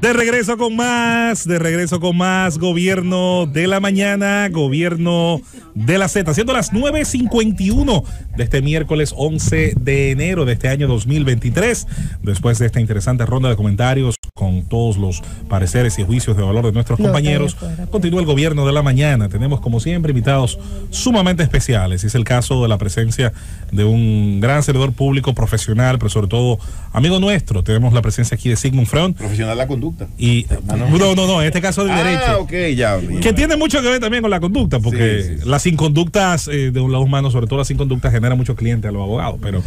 De regreso con más Gobierno de la Mañana, Gobierno de la Z, siendo las 9:51 de este miércoles 11 de enero de este año 2023, después de esta interesante ronda de comentarios con todos los pareceres y juicios de valor de nuestros compañeros, continúa el Gobierno de la Mañana. Tenemos como siempre invitados sumamente especiales, y es el caso de la presencia de un gran servidor público profesional, pero sobre todo amigo nuestro. Tenemos la presencia aquí de Sigmund Freud. Profesional de la conducta. Y no, en este caso del derecho. Okay, ya. Que tiene mucho que ver también con la conducta, porque sí. Las inconductas de un lado humano, sobre todo las inconductas, generan muchos clientes a los abogados, pero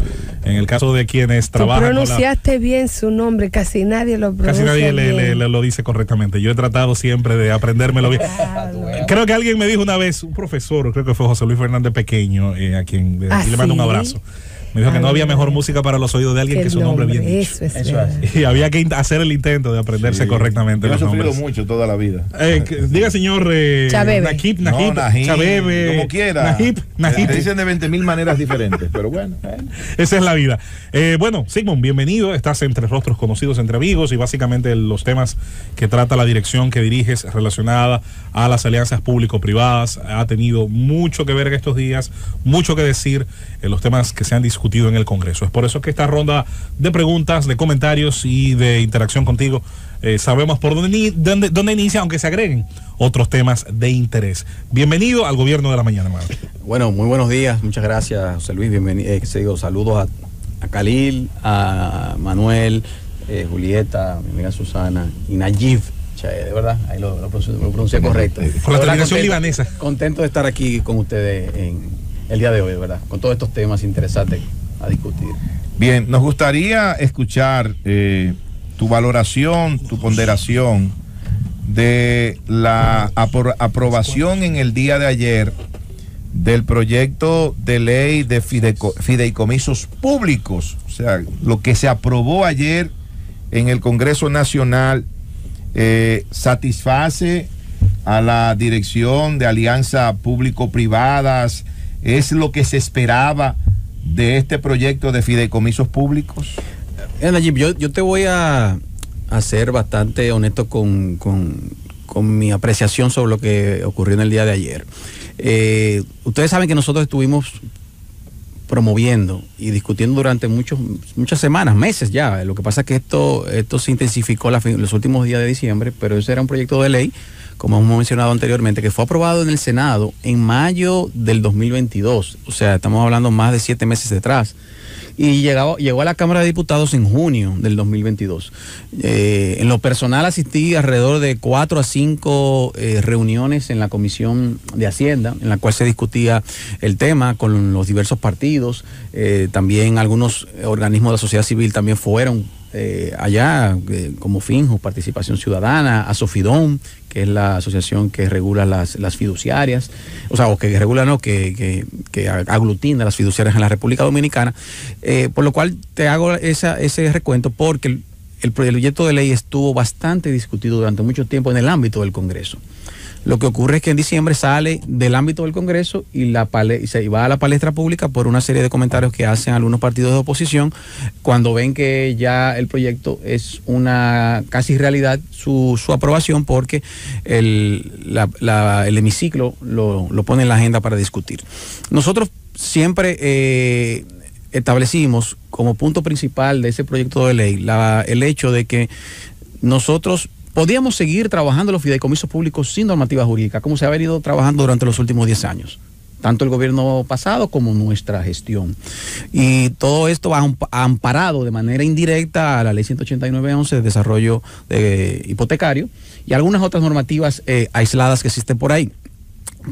en el caso de quienes trabajan. Pronunciaste bien su nombre, casi nadie lo pronuncia. Casi nadie lo dice correctamente. Yo he tratado siempre de aprendérmelo bien. Creo que alguien me dijo una vez, un profesor, creo que fue José Luis Fernández Pequeño, a quien le mando un abrazo. Me dijo que no había mejor música para los oídos de alguien que su nombre bien dicho. Eso es. Y había que hacer el intento de aprenderse correctamente. Yo he sufrido mucho toda la vida. Diga, señor Nahib, Chabebe, como quiera. Nahib. Te dicen de 20.000 maneras diferentes, pero bueno. Esa es la vida. Bueno, Sigmund, bienvenido. Estás entre rostros conocidos, entre amigos, y básicamente los temas que trata la dirección que diriges relacionada a las alianzas público-privadas ha tenido mucho que ver en estos días, mucho que decir en los temas que se han discutido en el Congreso. Es por eso que esta ronda de preguntas, de comentarios y de interacción contigo, sabemos por dónde inicia, aunque se agreguen otros temas de interés. Bienvenido al Gobierno de la Mañana, hermano. Bueno, muy buenos días, muchas gracias, José Luis. Bienvenido, saludos a Khalil, a Manuel, Julieta, mi amiga Susana y Nayib. De verdad, ahí lo pronuncié correcto. Con la terminación libanesa. Contento de estar aquí con ustedes en el día de hoy, ¿verdad? Con todos estos temas interesantes a discutir. Bien, nos gustaría escuchar tu valoración, tu ponderación de la aprobación en el día de ayer del proyecto de ley de fideicomisos públicos. O sea, lo que se aprobó ayer en el Congreso Nacional satisface a la dirección de alianzas público-privadas. ¿Es lo que se esperaba de este proyecto de fideicomisos públicos? Nayib, yo te voy a ser bastante honesto con mi apreciación sobre lo que ocurrió en el día de ayer. Ustedes saben que nosotros estuvimos promoviendo y discutiendo durante muchas semanas, meses ya. Lo que pasa es que esto se intensificó los últimos días de diciembre, pero ese era un proyecto de ley, como hemos mencionado anteriormente, que fue aprobado en el Senado en mayo del 2022. O sea, estamos hablando más de 7 meses detrás. Y llegó a la Cámara de Diputados en junio del 2022. En lo personal asistí alrededor de 4 a 5 reuniones en la Comisión de Hacienda, en la cual se discutía el tema con los diversos partidos. También algunos organismos de la sociedad civil también fueron allá, como Finjo, Participación Ciudadana, Asofidón, que es la asociación que regula las fiduciarias, que aglutina las fiduciarias en la República Dominicana, por lo cual te hago ese recuento, porque el proyecto de ley estuvo bastante discutido durante mucho tiempo en el ámbito del Congreso. Lo que ocurre es que en diciembre sale del ámbito del Congreso y se va a la palestra pública por una serie de comentarios que hacen algunos partidos de oposición cuando ven que ya el proyecto es una casi realidad su aprobación, porque el hemiciclo lo pone en la agenda para discutir. Nosotros siempre establecimos como punto principal de ese proyecto de ley el hecho de que nosotros podíamos seguir trabajando los fideicomisos públicos sin normativa jurídica, como se ha venido trabajando durante los últimos 10 años, tanto el gobierno pasado como nuestra gestión. Y todo esto va amparado de manera indirecta a la ley 189-11 de desarrollo hipotecario y algunas otras normativas aisladas que existen por ahí.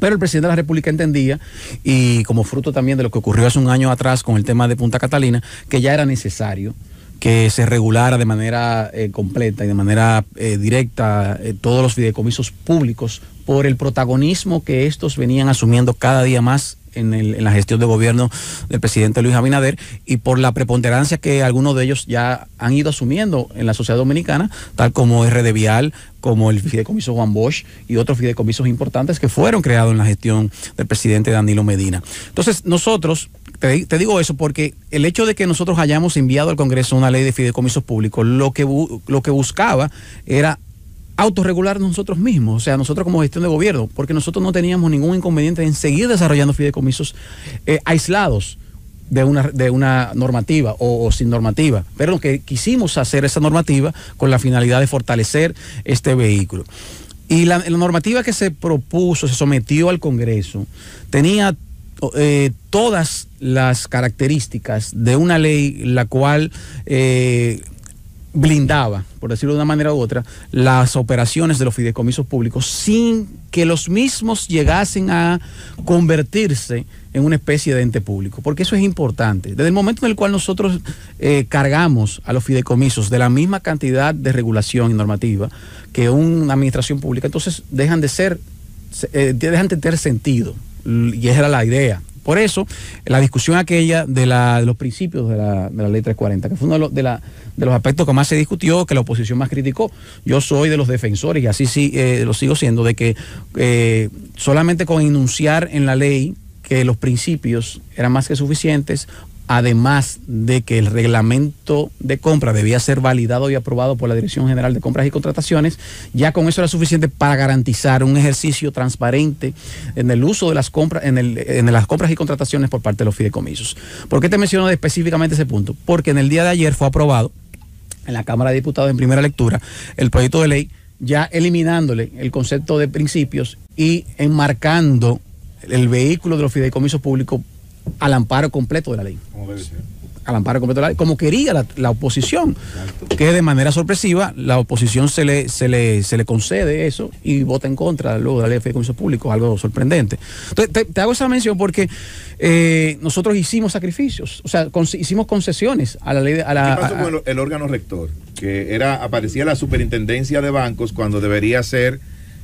Pero el presidente de la República entendía, y como fruto también de lo que ocurrió hace un año atrás con el tema de Punta Catalina, que ya era necesario que se regulara de manera completa y de manera directa todos los fideicomisos públicos por el protagonismo que estos venían asumiendo cada día más en la gestión de gobierno del presidente Luis Abinader y por la preponderancia que algunos de ellos ya han ido asumiendo en la sociedad dominicana, tal como RD Vial, como el fideicomiso Juan Bosch y otros fideicomisos importantes que fueron creados en la gestión del presidente Danilo Medina. Entonces, nosotros, te digo eso porque el hecho de que nosotros hayamos enviado al Congreso una ley de fideicomisos públicos, lo que buscaba era autorregular nosotros mismos, o sea, nosotros como gestión de gobierno, porque nosotros no teníamos ningún inconveniente en seguir desarrollando fideicomisos aislados de una normativa o sin normativa, pero lo que quisimos hacer esa normativa con la finalidad de fortalecer este vehículo. Y la normativa que se propuso, se sometió al Congreso, tenía todas las características de una ley la cual blindaba, por decirlo de una manera u otra, las operaciones de los fideicomisos públicos sin que los mismos llegasen a convertirse en una especie de ente público, porque eso es importante. Desde el momento en el cual nosotros cargamos a los fideicomisos de la misma cantidad de regulación y normativa que una administración pública, entonces dejan de tener sentido, y esa era la idea. Por eso, la discusión aquella de los principios de la ley 340, que fue uno de los aspectos que más se discutió, que la oposición más criticó. Yo soy de los defensores, y así sí lo sigo siendo, de que solamente con enunciar en la ley que los principios eran más que suficientes, además de que el reglamento de compra debía ser validado y aprobado por la Dirección General de Compras y Contrataciones, ya con eso era suficiente para garantizar un ejercicio transparente en el uso de las compras, en las compras y contrataciones por parte de los fideicomisos. ¿Por qué te menciono específicamente ese punto? Porque en el día de ayer fue aprobado en la Cámara de Diputados en primera lectura el proyecto de ley, ya eliminándole el concepto de principios y enmarcando el vehículo de los fideicomisos públicos al amparo completo de la ley. Como debe ser. Al amparo completo de la ley, como quería la oposición. Exacto. Que de manera sorpresiva la oposición se le concede eso y vota en contra luego de la ley de fideicomisos públicos, algo sorprendente. Entonces, te hago esa mención porque nosotros hicimos sacrificios, o sea, hicimos concesiones a la ley de... ¿Qué pasó con el órgano rector? Que aparecía la superintendencia de bancos cuando debería ser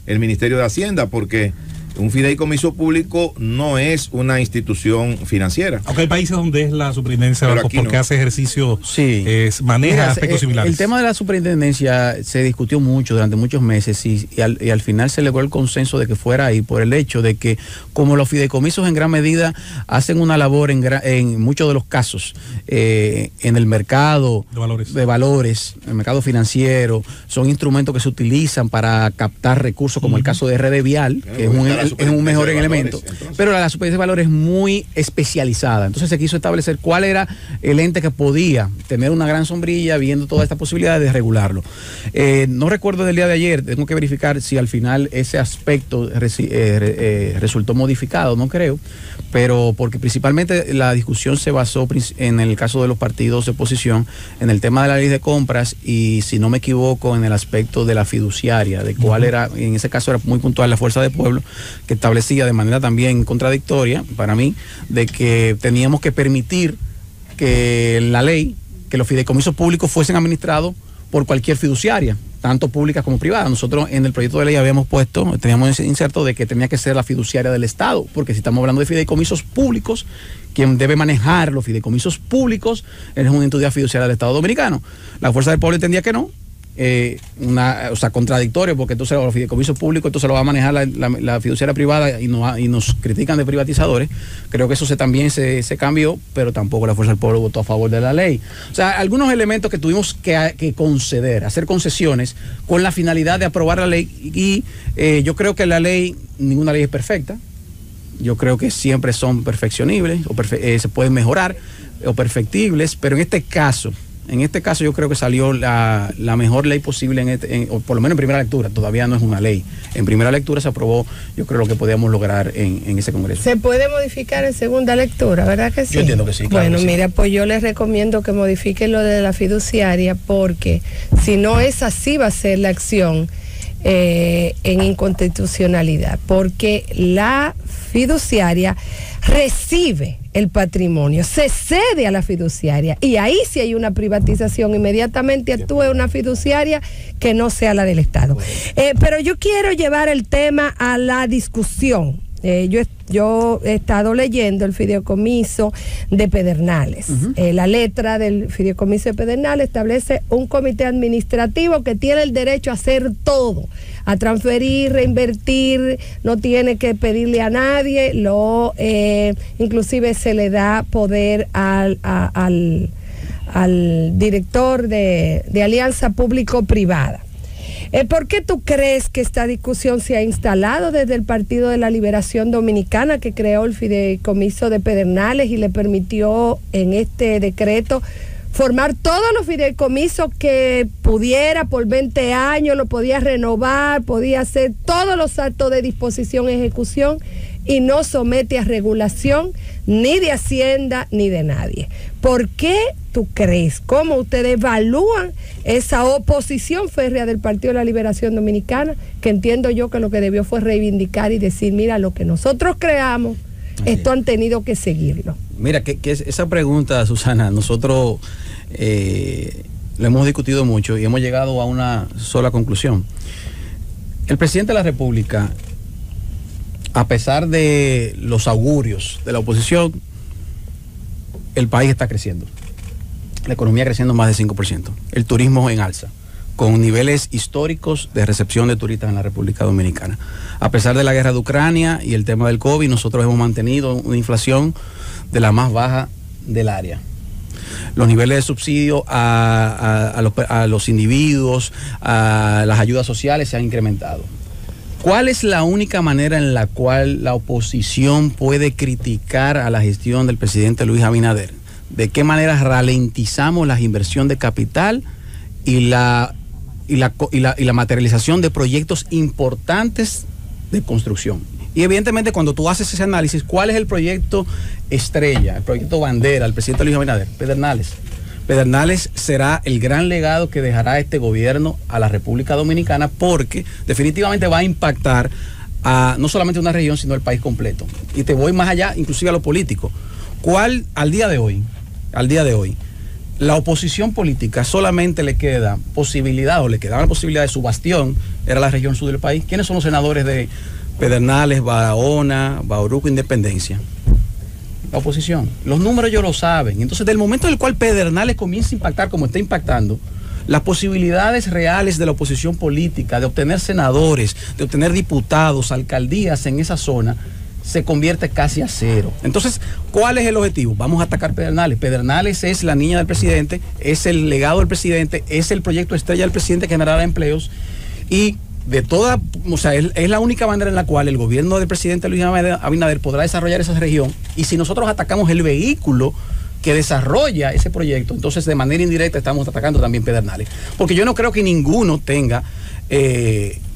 el Ministerio de Hacienda, porque un fideicomiso público no es una institución financiera. Aunque hay países donde es la superintendencia de bancos porque hace ejercicio, sí, maneja aspectos similares. El tema de la superintendencia se discutió mucho durante muchos meses y al final se logró el consenso de que fuera ahí por el hecho de que como los fideicomisos en gran medida hacen una labor en muchos de los casos en el mercado de valores, el mercado financiero, son instrumentos que se utilizan para captar recursos como el caso de RD Vial, que es un mejor elemento, pero la superintendencia de valores es muy especializada. Entonces se quiso establecer cuál era el ente que podía tener una gran sombrilla viendo toda esta posibilidad de regularlo. No recuerdo del día de ayer, tengo que verificar si al final ese aspecto resultó modificado, no creo, pero porque principalmente la discusión se basó en el caso de los partidos de oposición en el tema de la ley de compras y, si no me equivoco, en el aspecto de la fiduciaria, de cuál era, en ese caso era muy puntual la Fuerza del Pueblo, que establecía de manera también contradictoria para mí de que teníamos que permitir que la ley, que los fideicomisos públicos fuesen administrados por cualquier fiduciaria, tanto pública como privada. Nosotros en el proyecto de ley teníamos ese inserto de que tenía que ser la fiduciaria del Estado, porque si estamos hablando de fideicomisos públicos, quien debe manejar los fideicomisos públicos es una entidad fiduciaria del Estado Dominicano. La Fuerza del Pueblo entendía que no, contradictorio, porque entonces los fideicomisos públicos entonces lo va a manejar la fiduciaria privada y nos critican de privatizadores. Creo que eso también se cambió, pero tampoco la Fuerza del Pueblo votó a favor de la ley. O sea, algunos elementos que tuvimos que conceder, hacer concesiones con la finalidad de aprobar la ley y yo creo que ninguna ley es perfecta. Yo creo que siempre son perfeccionibles se pueden mejorar o perfectibles, pero en este caso yo creo que salió la mejor ley posible, o por lo menos en primera lectura. Todavía no es una ley. En primera lectura se aprobó, yo creo, lo que podíamos lograr en ese Congreso. ¿Se puede modificar en segunda lectura, verdad que sí? Yo entiendo que sí, claro. Bueno, que sí. Mira, pues yo les recomiendo que modifiquen lo de la fiduciaria, porque si no es así va a ser la acción en inconstitucionalidad, porque la fiduciaria recibe el patrimonio, se cede a la fiduciaria y ahí si hay una privatización inmediatamente actúe una fiduciaria que no sea la del Estado. Pero yo quiero llevar el tema a la discusión yo he estado leyendo el fideicomiso de Pedernales. La letra del fideicomiso de Pedernales establece un comité administrativo que tiene el derecho a hacer todo, a transferir, reinvertir, no tiene que pedirle a nadie, inclusive se le da poder al director de Alianza Público-Privada. ¿Por qué tú crees que esta discusión se ha instalado desde el Partido de la Liberación Dominicana, que creó el fideicomiso de Pedernales y le permitió en este decreto formar todos los fideicomisos que pudiera por 20 años, lo podía renovar, podía hacer todos los actos de disposición y ejecución, y no somete a regulación ni de Hacienda ni de nadie? ¿Por qué tú crees? ¿Cómo ustedes evalúan esa oposición férrea del Partido de la Liberación Dominicana, que entiendo yo que lo que debió fue reivindicar y decir, mira, lo que nosotros creamos, esto han tenido que seguirlo? Mira, que esa pregunta, Susana, nosotros lo hemos discutido mucho y hemos llegado a una sola conclusión. El presidente de la República, a pesar de los augurios de la oposición, el país está creciendo. La economía creciendo más de 5%. El turismo en alza, con niveles históricos de recepción de turistas en la República Dominicana. A pesar de la guerra de Ucrania y el tema del COVID, nosotros hemos mantenido una inflación de la más baja del área. Los niveles de subsidio a los individuos, a las ayudas sociales se han incrementado. ¿Cuál es la única manera en la cual la oposición puede criticar a la gestión del presidente Luis Abinader? ¿De qué manera ralentizamos la inversión de capital y la materialización de proyectos importantes de construcción? Y evidentemente cuando tú haces ese análisis, ¿cuál es el proyecto estrella, el proyecto bandera del presidente Luis Abinader? Pedernales. Pedernales será el gran legado que dejará este gobierno a la República Dominicana, porque definitivamente va a impactar a no solamente una región, sino el país completo. Y te voy más allá, inclusive a lo político. ¿Cuál al día de hoy, la oposición política solamente le queda posibilidad, o le quedaba la posibilidad de su bastión, era la región sur del país? ¿Quiénes son los senadores de Pedernales, Barahona, Bauruco, Independencia? La oposición. Los números ellos lo saben. Entonces, del momento en el cual Pedernales comienza a impactar como está impactando, las posibilidades reales de la oposición política de obtener senadores, de obtener diputados, alcaldías en esa zona, se convierte casi a cero. Entonces, ¿cuál es el objetivo? Vamos a atacar Pedernales. Pedernales es la niña del presidente, es el legado del presidente, es el proyecto estrella del presidente que generará empleos, y de toda, o sea, es la única manera en la cual el gobierno del presidente Luis Abinader podrá desarrollar esa región. Y si nosotros atacamos el vehículo que desarrolla ese proyecto, entonces de manera indirecta estamos atacando también Pedernales. Porque yo no creo que ninguno tenga,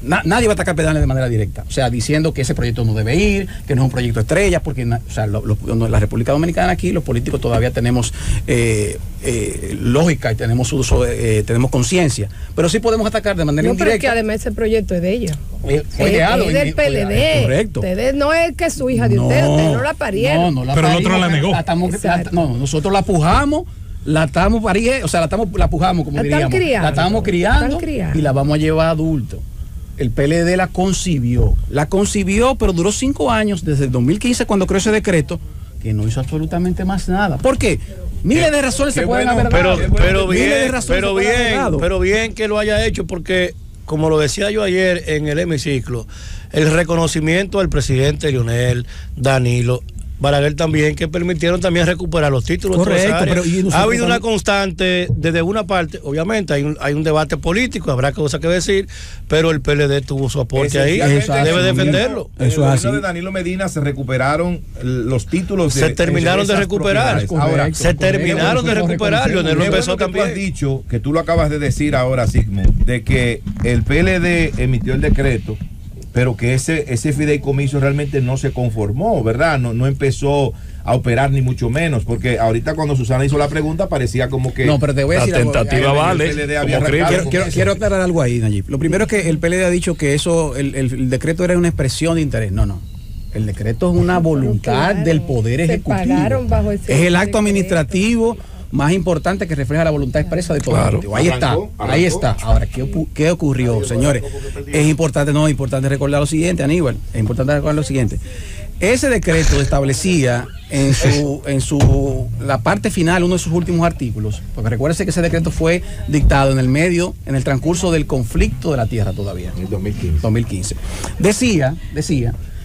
nadie va a atacar Pedernales de manera directa, o sea, diciendo que ese proyecto no debe ir, que no es un proyecto estrella, porque la República Dominicana, aquí los políticos todavía tenemos lógica y tenemos uso, tenemos conciencia, pero sí podemos atacar de manera indirecta. Pero es que además ese proyecto es de ellos. Fue creado es del PLD. Correcto. Ustedes no es que su hija de ustedes no la parieron. No, pero el otro la negó. Nosotros la pujamos. La estamos pariendo, o sea, la pujamos, como diríamos. La estamos criando y la vamos a llevar adulto. El PLD la concibió, pero duró 5 años, desde el 2015, cuando creó ese decreto, que no hizo absolutamente más nada. ¿Por qué? Miles de razones se pueden haber dado. Pero bien que lo haya hecho, porque, como lo decía yo ayer en el hemiciclo, el reconocimiento al presidente Leonel, Danilo, Balaguer también, que permitieron también recuperar los títulos. Correcto, pero ha habido una constante desde una parte, obviamente hay un debate político, habrá cosas que decir, pero el PLD tuvo su aporte ahí, debe defenderlo. Eso es así. En el gobierno de Danilo Medina se recuperaron los títulos. Se terminaron de recuperar. Ahora, se terminaron de recuperar. Leonel lo empezó también. Tú has dicho, que tú lo acabas de decir ahora, Sigmund, de que el PLD emitió el decreto, pero que ese fideicomiso realmente no se conformó, ¿verdad? No empezó a operar, ni mucho menos, porque ahorita cuando Susana hizo la pregunta parecía como que... No, pero te voy a decir la tentativa vale. Quiero aclarar algo ahí, Nayib. Lo primero es que el PLD ha dicho que eso, el decreto era una expresión de interés. No. El decreto es una voluntad del Poder Ejecutivo. Es el acto administrativo más importante que refleja la voluntad expresa del Poder Ejecutivo. Ahí está. Ahora, ¿qué ocurrió, señores? Es importante recordar lo siguiente, Aníbal. Es importante recordar lo siguiente. Ese decreto establecía la parte final, uno de sus últimos artículos, porque recuérdese que ese decreto fue dictado en el transcurso del conflicto de la tierra todavía. En el 2015. Decía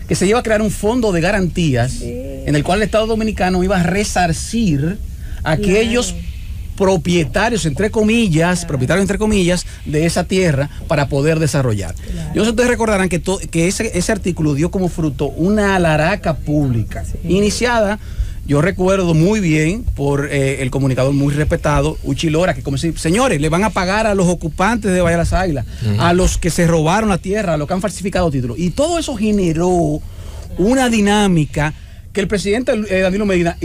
que se iba a crear un fondo de garantías en el cual el Estado Dominicano iba a resarcir a aquellos propietarios entre comillas, de esa tierra para poder desarrollar. Yo no sé si ustedes recordarán que ese artículo dio como fruto una alaraca pública iniciada, yo recuerdo muy bien, por el comunicador muy respetado, Uchi Lora, que como si, señores, le van a pagar a los ocupantes de Bahía Las Águilas, a los que se robaron la tierra, a los que han falsificado títulos. Y todo eso generó una dinámica que el presidente Danilo Medina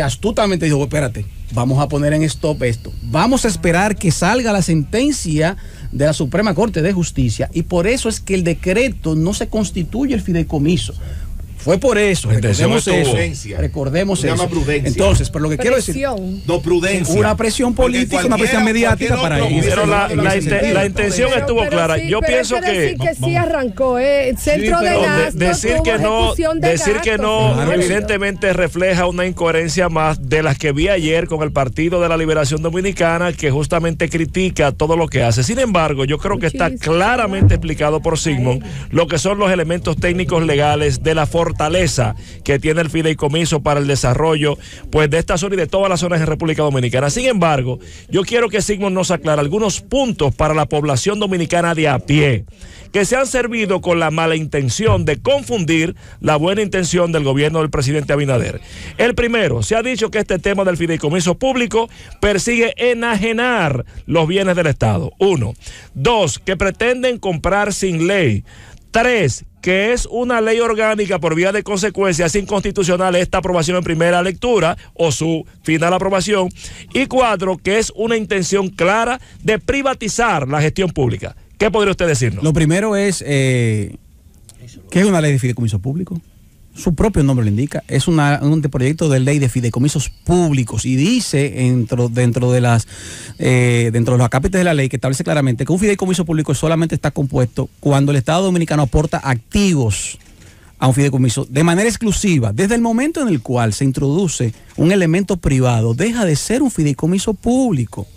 astutamente dijo, espérate, vamos a poner en stop esto. Vamos a esperar que salga la sentencia de la Suprema Corte de Justicia, y por eso es que el decreto no se constituye el fideicomiso. Fue por eso, recordemos eso. Entonces, pero lo que quiero decir, prudencia. Una presión política, una presión mediática para ello. Pero la intención estuvo clara. Yo pienso que sí arrancó, centro de gasto, decir que no, evidentemente refleja una incoherencia más de las que vi ayer con el Partido de la Liberación Dominicana, que justamente critica todo lo que hace. Sin embargo, yo creo que está claramente explicado por Sigmund lo que son los elementos técnicos legales de la fortaleza que tiene el fideicomiso para el desarrollo pues de esta zona y de todas las zonas en República Dominicana. Sin embargo, yo quiero que Sigmund nos aclare algunos puntos para la población dominicana de a pie, que se han servido con la mala intención de confundir la buena intención del gobierno del presidente Abinader. El primero, se ha dicho que este tema del fideicomiso público persigue enajenar los bienes del Estado. 1. 2, que pretenden comprar sin ley. 3, que es una ley orgánica, por vía de consecuencia es inconstitucional esta aprobación en primera lectura o su final aprobación. Y 4, que es una intención clara de privatizar la gestión pública. ¿Qué podría usted decirnos? Lo primero es, ¿qué es una ley de fideicomiso público? Su propio nombre lo indica, es un anteproyecto de ley de fideicomisos públicos, y dice dentro de los acápites de la ley, que establece claramente que un fideicomiso público solamente está compuesto cuando el Estado Dominicano aporta activos a un fideicomiso de manera exclusiva. Desde el momento en el cual se introduce un elemento privado, deja de ser un fideicomiso público.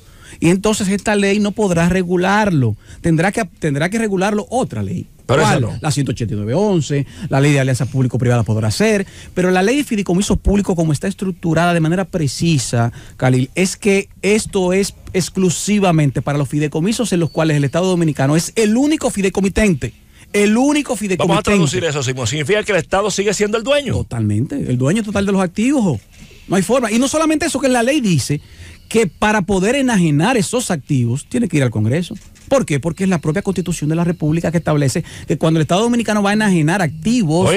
Y entonces esta ley no podrá regularlo, tendrá que regularlo otra ley. Pero ¿cuál? no. La 189.11, la ley de alianza público-privada podrá ser, pero la ley de fideicomiso público, como está estructurada de manera precisa, Khalil, es que esto es exclusivamente para los fideicomisos en los cuales el Estado Dominicano es el único fideicomitente. El único fideicomitente. Vamos a traducir eso, Simón. ¿Significa que el Estado sigue siendo el dueño? Totalmente, el dueño total de los activos. No hay forma. Y no solamente eso, que la ley dice que para poder enajenar esos activos tiene que ir al Congreso. ¿Por qué? Porque es la propia Constitución de la República que establece que cuando el Estado Dominicano va a enajenar activos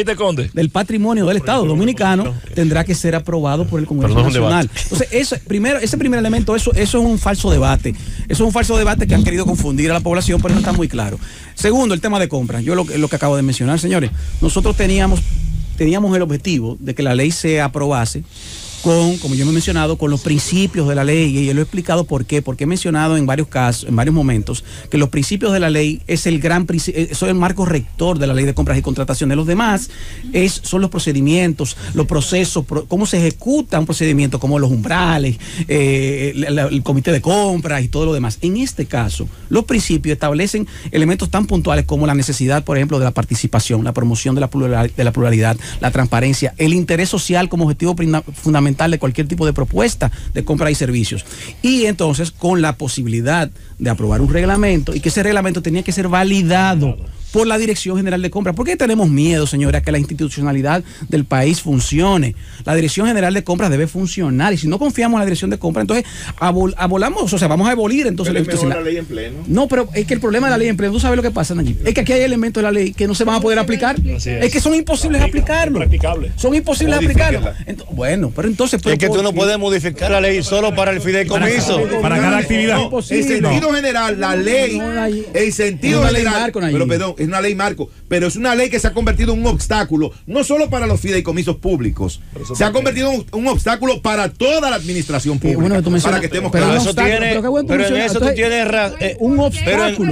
del patrimonio del Estado Dominicano, tendrá que ser aprobado por el Congreso Nacional. Entonces, ese primer elemento, eso es un falso debate. Eso es un falso debate que han querido confundir a la población, pero no está muy claro. Segundo, el tema de compras. Yo lo que acabo de mencionar, señores, nosotros teníamos el objetivo de que la ley se aprobase como yo me he mencionado, con los principios de la ley, y yo lo he explicado por qué, porque he mencionado en varios casos, en varios momentos, que los principios de la ley es el marco rector de la ley de compras y contrataciones. Los demás son los procedimientos, los procesos, cómo se ejecuta un procedimiento, como los umbrales, el comité de compras y todo lo demás. En este caso, los principios establecen elementos tan puntuales como la necesidad, por ejemplo, de la participación, la promoción de la pluralidad, la transparencia, el interés social como objetivo fundamental de cualquier tipo de propuesta de compra y servicios. Y entonces, con la posibilidad de aprobar un reglamento, y que ese reglamento tenía que ser validado por la Dirección General de Compras. ¿Por qué tenemos miedo, señora, que la institucionalidad del país funcione? La Dirección General de Compras debe funcionar, y si no confiamos en la Dirección de Compras, entonces abolamos, o sea, vamos a abolir entonces la ley en pleno. No, pero es que el problema de la ley en pleno, ¿tú sabes lo que pasa, Nayib? Es que aquí hay elementos de la ley que no se van a poder aplicar. Es que son imposibles de aplicarlo. Son imposibles de aplicarlo. Bueno, pero entonces... Es que tú no puedes modificar la ley solo para el fideicomiso. Para cada actividad. El sentido general, la ley, el sentido general, pero perdón, es una ley marco, pero es una ley que se ha convertido en un obstáculo, no solo para los fideicomisos públicos, se ha convertido en un obstáculo para toda la administración pública. Bueno, tú para que estemos pero claros. eso tiene, pero en eso tú tienes un obstáculo.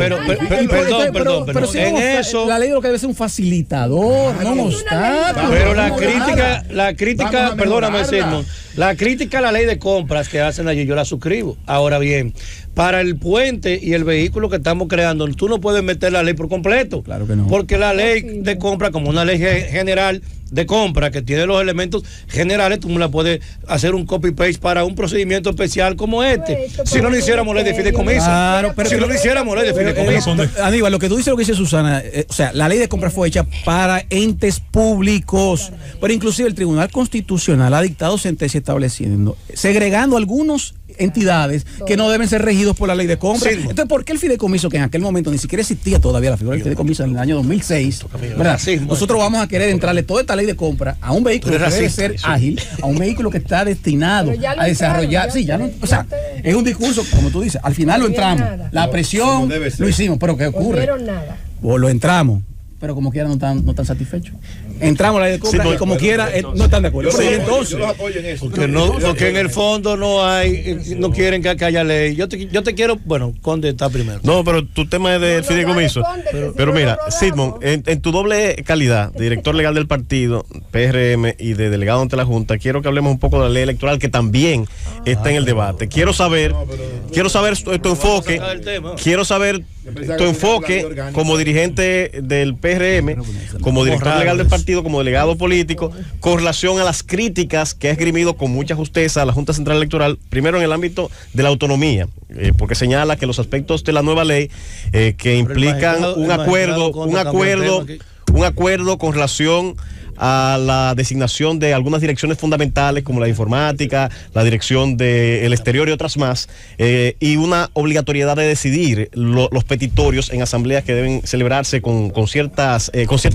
Perdón. En eso la ley lo que debe ser un facilitador, no un obstáculo. Pero la crítica, perdóname, Sidmon, la crítica a la ley de compras que hacen allí, yo la suscribo. Ahora bien, para el puente y el vehículo que estamos creando, tú no puedes meter la ley por completo. Claro que no. Porque la ley de compra, como una ley general de compra que tiene los elementos generales, tú no la puedes hacer un copy-paste para un procedimiento especial como este. Si no lo hiciéramos ley de fideicomiso. Claro, pero si no lo hiciéramos ley de fideicomiso. Aníbal, lo que tú dices, lo que dice Susana, o sea, la ley de compra fue hecha para entes públicos, pero inclusive el Tribunal Constitucional ha dictado sentencia estableciendo, segregando algunos entidades que no deben ser regidos por la ley de compra. Sí. Entonces, ¿por qué el fideicomiso, que en aquel momento ni siquiera existía todavía la figura del fideicomiso en el año 2006, ¿verdad? Sí, nosotros vamos a querer entrarle toda esta ley de compra a un vehículo que debe ser ágil, a un vehículo que está destinado a desarrollar, o sea, es un discurso, como tú dices, al final lo entramos, la presión lo hicimos, pero ¿qué ocurre? O lo entramos, pero como quiera no están satisfechos. Entramos a la ley de compra y como quiera no están de acuerdo. Yo los apoyo en eso. Porque en el fondo no quieren que haya ley. Yo te quiero, bueno, Conde está primero. No, pero tu tema es del fideicomiso. Pero mira, Sidmon, en tu doble calidad de director legal del partido, PRM, y de delegado ante la Junta, quiero que hablemos un poco de la ley electoral que también está en el debate. Quiero saber tu enfoque. Quiero saber tu enfoque como dirigente del PRM, como director legal del partido, como delegado político, con relación a las críticas que ha esgrimido con mucha justeza a la Junta Central Electoral, primero en el ámbito de la autonomía, porque señala que los aspectos de la nueva ley que implican un acuerdo con relación a la designación de algunas direcciones fundamentales como la informática, la dirección del exterior y otras más, y una obligatoriedad de decidir los petitorios en asambleas que deben celebrarse con cierta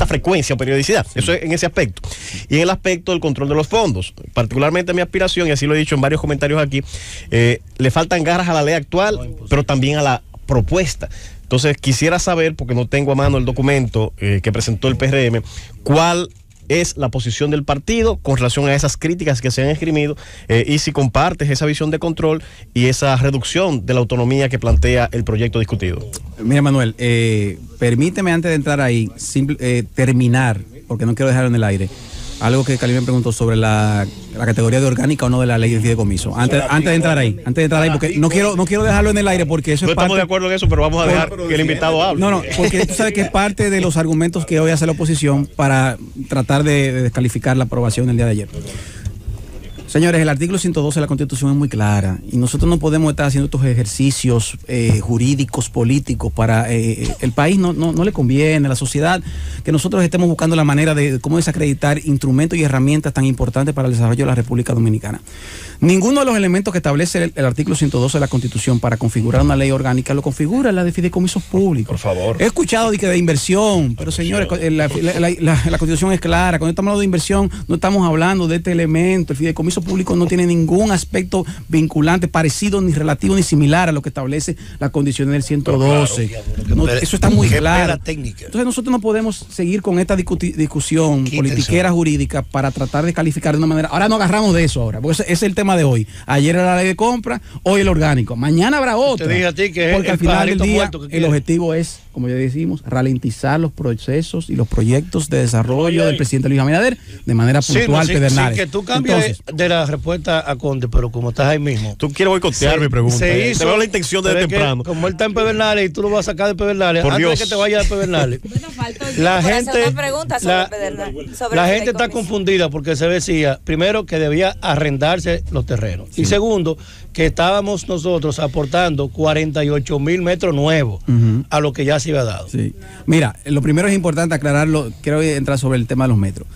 frecuencia o periodicidad. Eso es en ese aspecto. Y en el aspecto del control de los fondos, particularmente mi aspiración, y así lo he dicho en varios comentarios aquí, le faltan garras a la ley actual, pero también a la propuesta. Entonces quisiera saber, porque no tengo a mano el documento que presentó el PRM, cuál es la posición del partido con relación a esas críticas que se han esgrimido, y si compartes esa visión de control y esa reducción de la autonomía que plantea el proyecto discutido. Mira, Manuel, permíteme antes de entrar ahí, terminar, porque no quiero dejarlo en el aire, algo que Cali me preguntó sobre la categoría de orgánica o no de la ley de fideicomiso. Antes de entrar ahí, porque no quiero dejarlo en el aire, porque eso no es parte... estamos de acuerdo en eso, pero vamos a dejar que el invitado hable. No, porque tú sabes que es parte de los argumentos que hoy hace la oposición para tratar de descalificar la aprobación del día de ayer. Señores, el artículo 112 de la Constitución es muy clara y nosotros no podemos estar haciendo estos ejercicios jurídicos, políticos para el país, no le conviene a la sociedad que nosotros estemos buscando la manera de cómo desacreditar instrumentos y herramientas tan importantes para el desarrollo de la República Dominicana. Ninguno de los elementos que establece el artículo 112 de la Constitución para configurar una ley orgánica lo configura la de fideicomisos públicos. Por favor. He escuchado de inversión, pero señores, la Constitución es clara. Cuando estamos hablando de inversión, no estamos hablando de este elemento. El fideicomiso público no tiene ningún aspecto vinculante, parecido, ni relativo, ni similar a lo que establece las condiciones del 112. Eso está muy claro. Entonces nosotros no podemos seguir con esta discusión politiquera jurídica para tratar de calificar de una manera. Ahora no agarramos de eso ahora, porque ese es el tema de hoy. Ayer era la ley de compra, hoy el orgánico. Mañana habrá otra. Te dije a ti que porque al final del día el objetivo es, como ya decimos, ralentizar los procesos y los proyectos de desarrollo del presidente Luis Abinader de manera puntual, Pedernales. Que tú cambies de la respuesta a Conde, pero como estás ahí mismo. Tú quieres boicotear mi pregunta. Te veo la intención desde temprano. Como él está en Pedernales y tú lo vas a sacar de Pedernales, antes de que te vayas de Pedernales. La gente está confundida porque se decía, primero, que debía arrendarse los terrenos. Sí. Y segundo, que estábamos nosotros aportando 48,000 metros nuevos a lo que ya se había dado. Sí. Mira, lo primero es importante aclararlo, quiero entrar sobre el tema de los metros.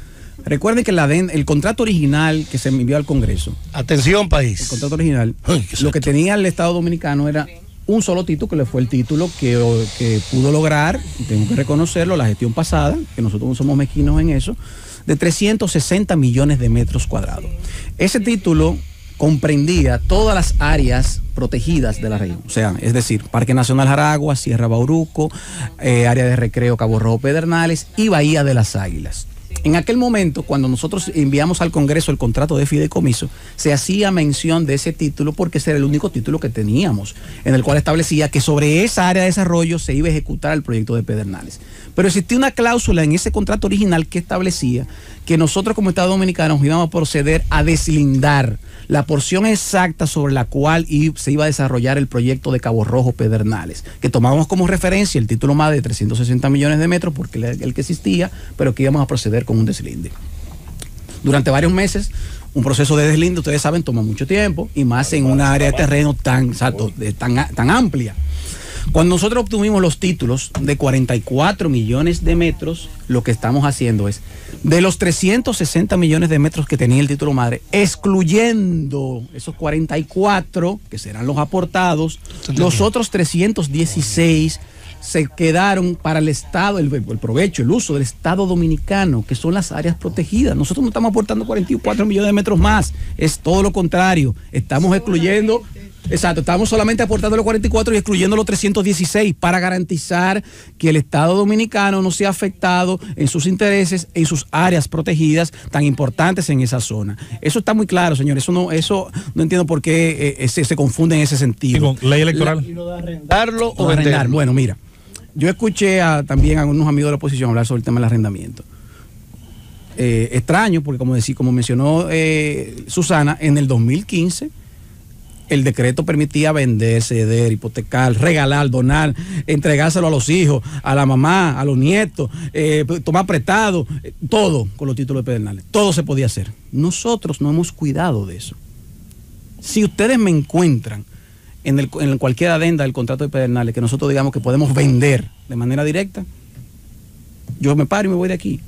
Recuerden que el contrato original que se envió al Congreso. Atención, país. El contrato original, lo que tenía el Estado Dominicano era un solo título, que le fue el título que pudo lograr, y tengo que reconocerlo, la gestión pasada, que nosotros no somos mezquinos en eso, de 360 millones de metros cuadrados. Ese título comprendía todas las áreas protegidas de la región. O sea, es decir, Parque Nacional Jaragua, Sierra Bauruco, área de recreo Cabo Rojo Pedernales y Bahía de las Águilas. En aquel momento, cuando nosotros enviamos al Congreso el contrato de fideicomiso, se hacía mención de ese título porque ese era el único título que teníamos, en el cual establecía que sobre esa área de desarrollo se iba a ejecutar el proyecto de Pedernales. Pero existía una cláusula en ese contrato original que establecía que nosotros como Estado Dominicano íbamos a proceder a deslindar la porción exacta sobre la cual se iba a desarrollar el proyecto de Cabo Rojo Pedernales, que tomábamos como referencia el título más de 360 millones de metros, porque era el que existía, pero que íbamos a proceder con un deslinde. Durante varios meses, un proceso de deslinde, ustedes saben, toma mucho tiempo, y más en una área de terreno tan amplia. Cuando nosotros obtuvimos los títulos de 44 millones de metros, lo que estamos haciendo es, de los 360 millones de metros que tenía el título madre, excluyendo esos 44, que serán los aportados, los otros 316 se quedaron para el Estado, el provecho, el uso del Estado Dominicano, que son las áreas protegidas. Nosotros no estamos aportando 44 millones de metros más, es todo lo contrario, estamos excluyendo. Exacto, estamos solamente aportando los 44 y excluyendo los 316 para garantizar que el Estado Dominicano no sea afectado en sus intereses, en sus áreas protegidas tan importantes en esa zona. Eso está muy claro, señores. Eso no entiendo por qué se confunde en ese sentido. Ley electoral. ¿Y lo de arrendarlo o arrendar? venderlo? Bueno, mira, yo escuché también a algunos amigos de la oposición hablar sobre el tema del arrendamiento. Extraño, porque como mencionó Susana, en el 2015 el decreto permitía vender, ceder, hipotecar, regalar, donar, entregárselo a los hijos, a la mamá, a los nietos, tomar prestado, todo con los títulos de Pedernales. Todo se podía hacer. Nosotros no hemos cuidado de eso. Si ustedes me encuentran en cualquier adenda del contrato de Pedernales que nosotros digamos que podemos vender de manera directa, yo me paro y me voy de aquí.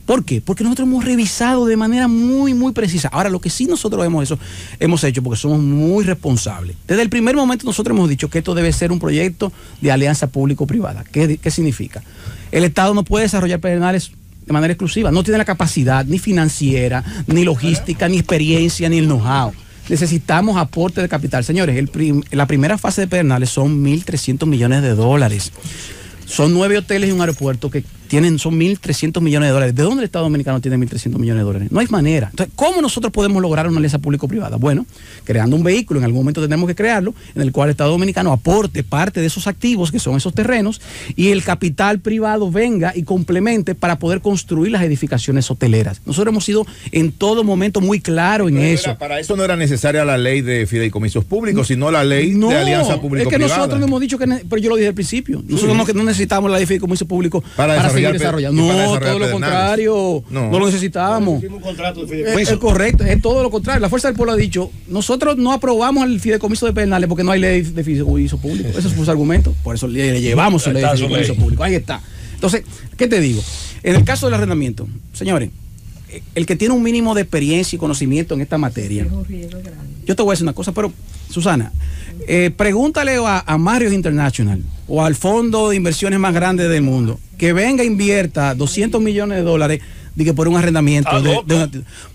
¿Por qué? Porque nosotros hemos revisado de manera muy, muy precisa. Ahora, lo que sí nosotros hemos hecho, porque somos muy responsables. Desde el primer momento nosotros hemos dicho que esto debe ser un proyecto de alianza público-privada. ¿Qué significa? El Estado no puede desarrollar Pedernales de manera exclusiva. No tiene la capacidad ni financiera, ni logística, ni experiencia, ni el know-how. Necesitamos aporte de capital. Señores, la primera fase de Pedernales son 1.300 millones de dólares. Son 9 hoteles y un aeropuerto que son 1.300 millones de dólares. ¿De dónde el Estado Dominicano tiene 1.300 millones de dólares? No hay manera. Entonces, ¿cómo nosotros podemos lograr una alianza público-privada? Bueno, creando un vehículo, en algún momento tendremos que crearlo, en el cual el Estado Dominicano aporte parte de esos activos, que son esos terrenos, y el capital privado venga y complemente para poder construir las edificaciones hoteleras. Nosotros hemos sido en todo momento muy claros en eso. Para eso no era necesaria la ley de fideicomisos públicos, sino la ley de alianza público-privada. Es que nosotros no hemos dicho pero yo lo dije al principio. Nosotros no necesitamos la ley de fideicomisos públicos para seguir desarrollando. No, todo lo contrario. No lo necesitamos. Hicimos un contrato de fideicomiso. Es correcto, es todo lo contrario. La Fuerza del Pueblo ha dicho, nosotros no aprobamos el fideicomiso de Pedernales porque no hay ley de fideicomiso público. Ese es su argumento. Por eso le llevamos la ley de fideicomiso público. Ahí está. Entonces, ¿qué te digo? En el caso del arrendamiento, señores, el que tiene un mínimo de experiencia y conocimiento en esta materia, yo te voy a decir una cosa, pero Susana, pregúntale a Marriott International o al fondo de inversiones más grande del mundo que venga e invierta 200 millones de dólares por un arrendamiento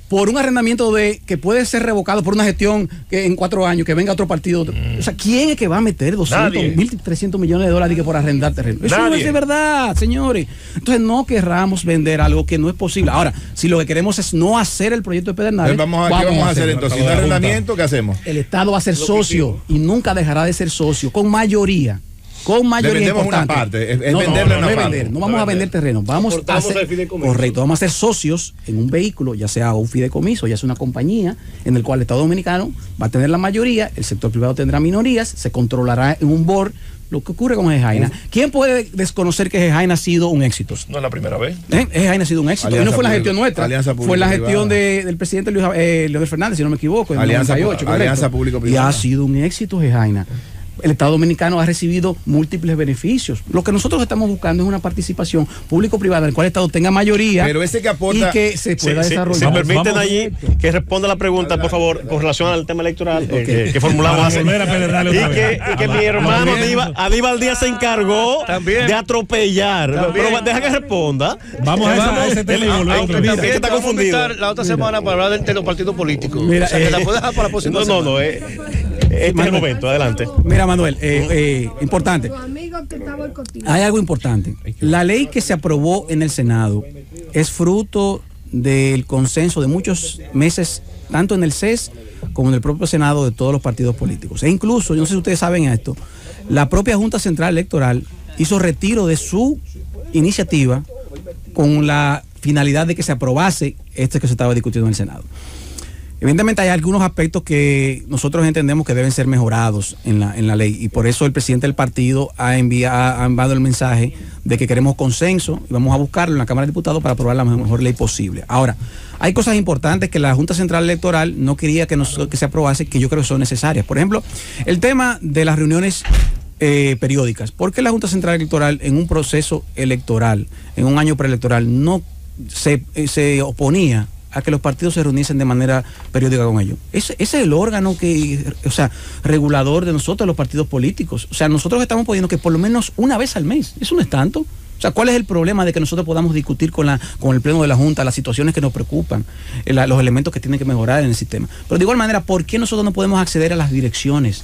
por un arrendamiento que puede ser revocado por una gestión que en 4 años que venga otro partido. O sea, ¿quién es que va a meter 1.300 millones de dólares por arrendar terreno? Eso no es de verdad, señores. Entonces no querramos vender algo que no es posible. Ahora, si lo que queremos es no hacer el proyecto de Pedernales, ¿qué vamos a hacer entonces? ¿Un arrendamiento? ¿Qué hacemos? El Estado va a ser socio y nunca dejará de ser socio, con mayoría. Le vendemos importante. Una parte, es venderle una parte. No vamos a vender terreno, vamos a ser socios en un vehículo, ya sea un fideicomiso, ya sea una compañía, en el cual el Estado Dominicano va a tener la mayoría, el sector privado tendrá minorías, se controlará en un board. Lo que ocurre con Gejaina. ¿Quién puede desconocer que Gejaina ha sido un éxito? No es la primera vez. Gejaina ha sido un éxito. Y no fue la gestión nuestra. Fue la gestión del presidente Leonel Fernández, si no me equivoco, en Alianza 98. Alianza público-privada. Y ha sido un éxito Gejaina. El Estado Dominicano ha recibido múltiples beneficios. Lo que nosotros estamos buscando es una participación público-privada en la cual el Estado tenga mayoría, pero ese que aporta, y que se pueda desarrollar. Si permiten allí que responda la pregunta, por favor, con relación al tema electoral que formulamos hace. Y que mi hermano Aníbal Díaz se encargó de atropellar. Pero deja que responda. Vamos a ese tema. Que está confundido. La otra semana para hablar de los partidos políticos. Mira, o sea, que la puedes dejar para la próxima semana. No. Este es el momento, adelante. Mira, Manuel, importante. Hay algo importante. La ley que se aprobó en el Senado es fruto del consenso de muchos meses, tanto en el CES como en el propio Senado, de todos los partidos políticos. E incluso, yo no sé si ustedes saben esto, la propia Junta Central Electoral hizo retiro de su iniciativa con la finalidad de que se aprobase este que se estaba discutiendo en el Senado. Evidentemente hay algunos aspectos que nosotros entendemos que deben ser mejorados en la ley, y por eso el presidente del partido ha enviado el mensaje de que queremos consenso y vamos a buscarlo en la Cámara de Diputados para aprobar la mejor ley posible. Ahora, hay cosas importantes que la Junta Central Electoral no quería que se aprobase, que yo creo que son necesarias. Por ejemplo, el tema de las reuniones periódicas. ¿Por qué la Junta Central Electoral en un proceso electoral, en un año preelectoral, no se oponía a que los partidos se reuniesen de manera periódica con ellos? Ese es el órgano regulador de nosotros, los partidos políticos. O sea, nosotros estamos pidiendo que por lo menos una vez al mes. Eso no es tanto. O sea, ¿cuál es el problema de que nosotros podamos discutir con el Pleno de la Junta las situaciones que nos preocupan, los elementos que tienen que mejorar en el sistema? Pero de igual manera, ¿por qué nosotros no podemos acceder a las direcciones?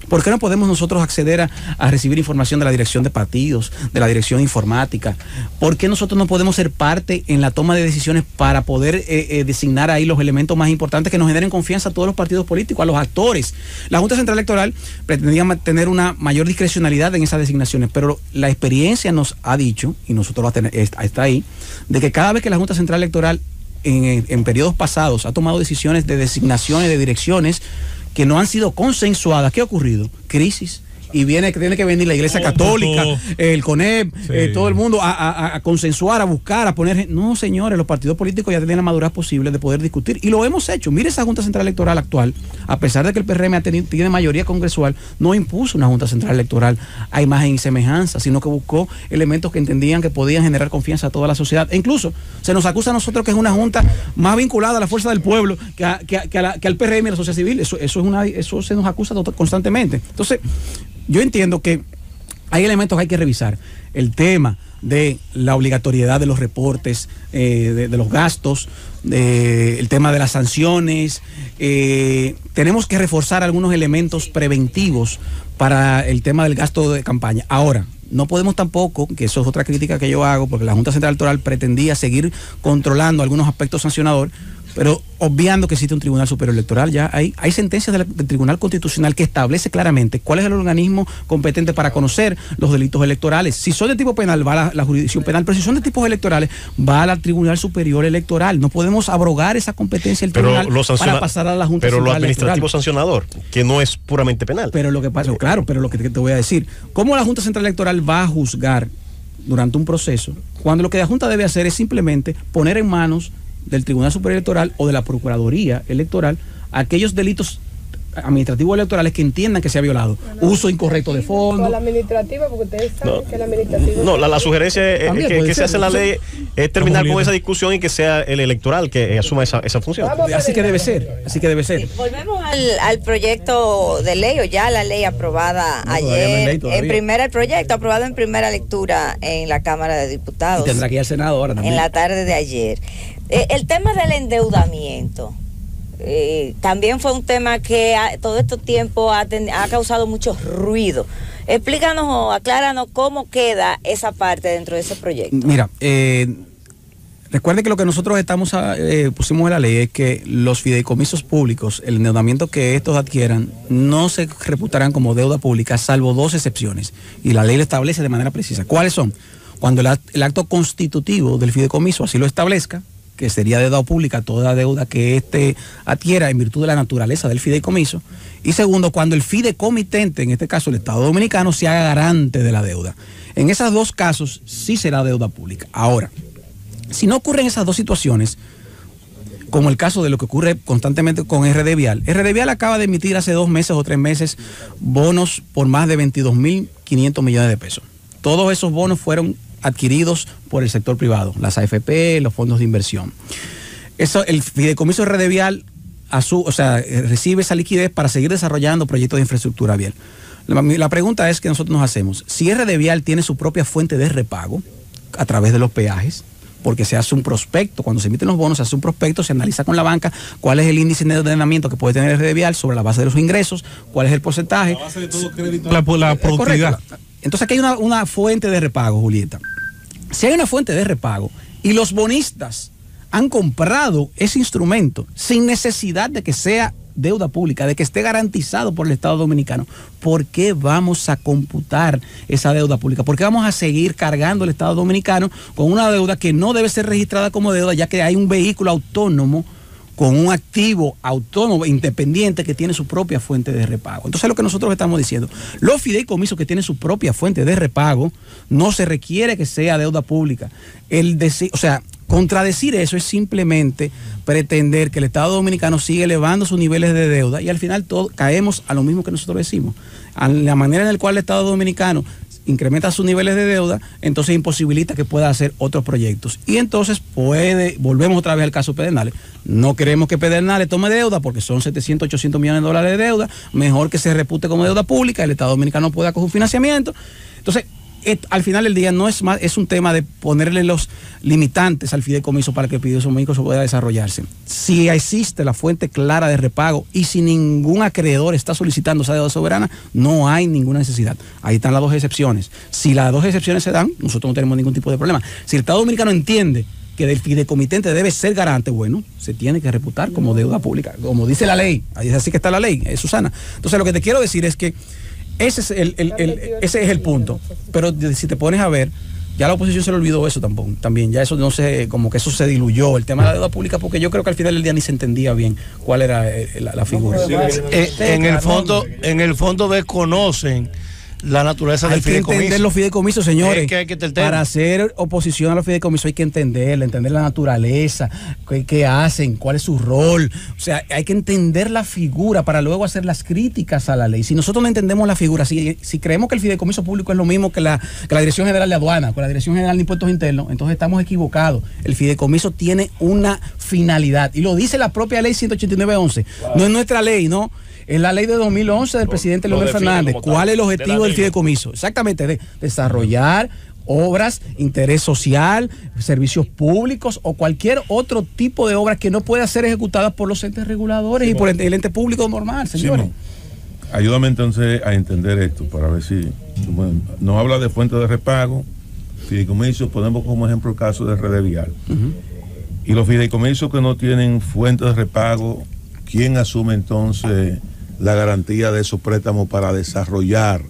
¿Por qué no podemos nosotros acceder a recibir información de la dirección de partidos, de la dirección informática? ¿Por qué nosotros no podemos ser parte en la toma de decisiones para poder designar ahí los elementos más importantes que nos generen confianza a todos los partidos políticos, a los actores? La Junta Central Electoral pretendía tener una mayor discrecionalidad en esas designaciones, pero la experiencia nos ha dicho, y nosotros está ahí, de que cada vez que la Junta Central Electoral en periodos pasados ha tomado decisiones de designaciones de direcciones que no han sido consensuadas, ¿qué ha ocurrido? Crisis. Y tiene que venir la Iglesia Católica, el CONEP, todo el mundo a consensuar, a buscar, a poner... No, señores, los partidos políticos ya tienen la madurez posible de poder discutir, y lo hemos hecho. Mire, esa Junta Central Electoral actual, a pesar de que el PRM tiene mayoría congresual, no impuso una Junta Central Electoral a imagen y semejanza, sino que buscó elementos que entendían que podían generar confianza a toda la sociedad. E incluso se nos acusa a nosotros que es una junta más vinculada a la fuerza del pueblo que al PRM y a la sociedad civil. Eso se nos acusa constantemente. Entonces, yo entiendo que hay elementos que hay que revisar. El tema de la obligatoriedad de los reportes, de los gastos, el tema de las sanciones. Tenemos que reforzar algunos elementos preventivos para el tema del gasto de campaña. Ahora, no podemos tampoco, que eso es otra crítica que yo hago, porque la Junta Central Electoral pretendía seguir controlando algunos aspectos sancionadores, pero obviando que existe un Tribunal Superior Electoral. Ya hay sentencias del Tribunal Constitucional que establece claramente cuál es el organismo competente para conocer los delitos electorales. Si son de tipo penal, va a la jurisdicción penal, pero si son de tipos electorales, va al Tribunal Superior Electoral. No podemos abrogar esa competencia del tribunal para pasar a la Junta Central Electoral. Pero lo administrativo sancionador, que no es puramente penal. Pero lo que pasa, claro, pero lo que te voy a decir, ¿cómo la Junta Central Electoral va a juzgar durante un proceso cuando lo que la Junta debe hacer es simplemente poner en manos del Tribunal Superior Electoral o de la Procuraduría Electoral aquellos delitos administrativos electorales que entiendan que se ha violado? Uso incorrecto de fondos. La administrativa, porque ustedes saben que la administrativa... No, la sugerencia es que se hace en la ley, es terminar con esa discusión y que sea el electoral que asuma esa función. Así que debe ser, Volvemos al proyecto de ley, o ya la ley aprobada ayer, el proyecto aprobado en primera lectura en la Cámara de Diputados. Y tendrá que ir al Senado ahora también. En la tarde de ayer. El tema del endeudamiento también fue un tema que todo este tiempo ha causado mucho ruido. Explícanos o acláranos cómo queda esa parte dentro de ese proyecto. Mira, recuerde que lo que nosotros pusimos en la ley es que los fideicomisos públicos, el endeudamiento que estos adquieran, no se reputarán como deuda pública, salvo dos excepciones. Y la ley lo establece de manera precisa. ¿Cuáles son? Cuando el acto constitutivo del fideicomiso así lo establezca, que sería deuda pública toda deuda que éste adquiera en virtud de la naturaleza del fideicomiso. Y segundo, cuando el fideicomitente, en este caso el Estado Dominicano, se haga garante de la deuda. En esos dos casos sí será deuda pública. Ahora, si no ocurren esas dos situaciones, como el caso de lo que ocurre constantemente con RD Vial. RD Vial acaba de emitir hace 2 meses o 3 meses bonos por más de 22.500 millones de pesos. Todos esos bonos fueron adquiridos por el sector privado, las AFP, los fondos de inversión. El fideicomiso RD Vial recibe esa liquidez para seguir desarrollando proyectos de infraestructura vial. La pregunta es que nosotros nos hacemos, si RD Vial tiene su propia fuente de repago a través de los peajes, porque se hace un prospecto. Cuando se emiten los bonos, se hace un prospecto, se analiza con la banca cuál es el índice de endeudamiento que puede tener el Vial sobre la base de los ingresos, cuál es el porcentaje. La base de todo crédito, la productividad. Correcto. Entonces aquí hay una fuente de repago, Julieta. Si hay una fuente de repago y los bonistas han comprado ese instrumento sin necesidad de que sea deuda pública, de que esté garantizado por el Estado Dominicano, ¿por qué vamos a computar esa deuda pública? ¿Por qué vamos a seguir cargando el Estado Dominicano con una deuda que no debe ser registrada como deuda, ya que hay un vehículo autónomo con un activo autónomo, independiente, que tiene su propia fuente de repago? Entonces, lo que nosotros estamos diciendo, los fideicomisos que tienen su propia fuente de repago, no se requiere que sea deuda pública. Contradecir eso es simplemente pretender que el Estado Dominicano sigue elevando sus niveles de deuda, y al final caemos a lo mismo que nosotros decimos. A la manera en la cual el Estado Dominicano incrementa sus niveles de deuda, entonces imposibilita que pueda hacer otros proyectos. Y entonces volvemos otra vez al caso Pedernales. No queremos que Pedernales tome deuda porque son 700, 800 millones de dólares de deuda. Mejor que se repute como deuda pública, el Estado Dominicano pueda coger un financiamiento. Entonces, al final del día no es más, es un tema de ponerle los limitantes al fideicomiso para que el fideicomiso pueda desarrollarse. Si existe la fuente clara de repago y si ningún acreedor está solicitando esa deuda soberana, no hay ninguna necesidad. Ahí están las dos excepciones. Si las dos excepciones se dan, nosotros no tenemos ningún tipo de problema. Si el Estado Dominicano entiende que del fideicomitente debe ser garante, bueno, se tiene que reputar como deuda pública, como dice la ley. Ahí es así que está la ley, Susana. Entonces, lo que te quiero decir es que ese es el punto. Pero si te pones a ver, ya la oposición se le olvidó eso también. Ya eso no sé, como que eso se diluyó, el tema de la deuda pública, porque yo creo que al final del día ni se entendía bien cuál era la figura. En el fondo desconocen la naturaleza del fideicomiso. Hay que entender los fideicomisos, señores. Hay que para hacer oposición a los fideicomisos hay que entender la naturaleza, qué hacen, cuál es su rol. O sea, hay que entender la figura para luego hacer las críticas a la ley. Si nosotros no entendemos la figura, si creemos que el fideicomiso público es lo mismo que la Dirección General de Aduana, con la Dirección General de Impuestos Internos, entonces estamos equivocados. El fideicomiso tiene una finalidad y lo dice la propia ley 189.11. No es nuestra ley, ¿no? Es la ley de 2011 del presidente Leonel Fernández. ¿Cuál es el objetivo del fideicomiso? Exactamente, de desarrollar obras, interés social, servicios públicos o cualquier otro tipo de obras que no pueda ser ejecutada por los entes reguladores y por el ente público normal, señores. Ayúdame entonces a entender esto para ver si nos habla de fuente de repago, fideicomiso, ponemos como ejemplo el caso de Red Vial. Y los fideicomisos que no tienen fuente de repago, ¿quién asume entonces la garantía de esos préstamos para desarrollar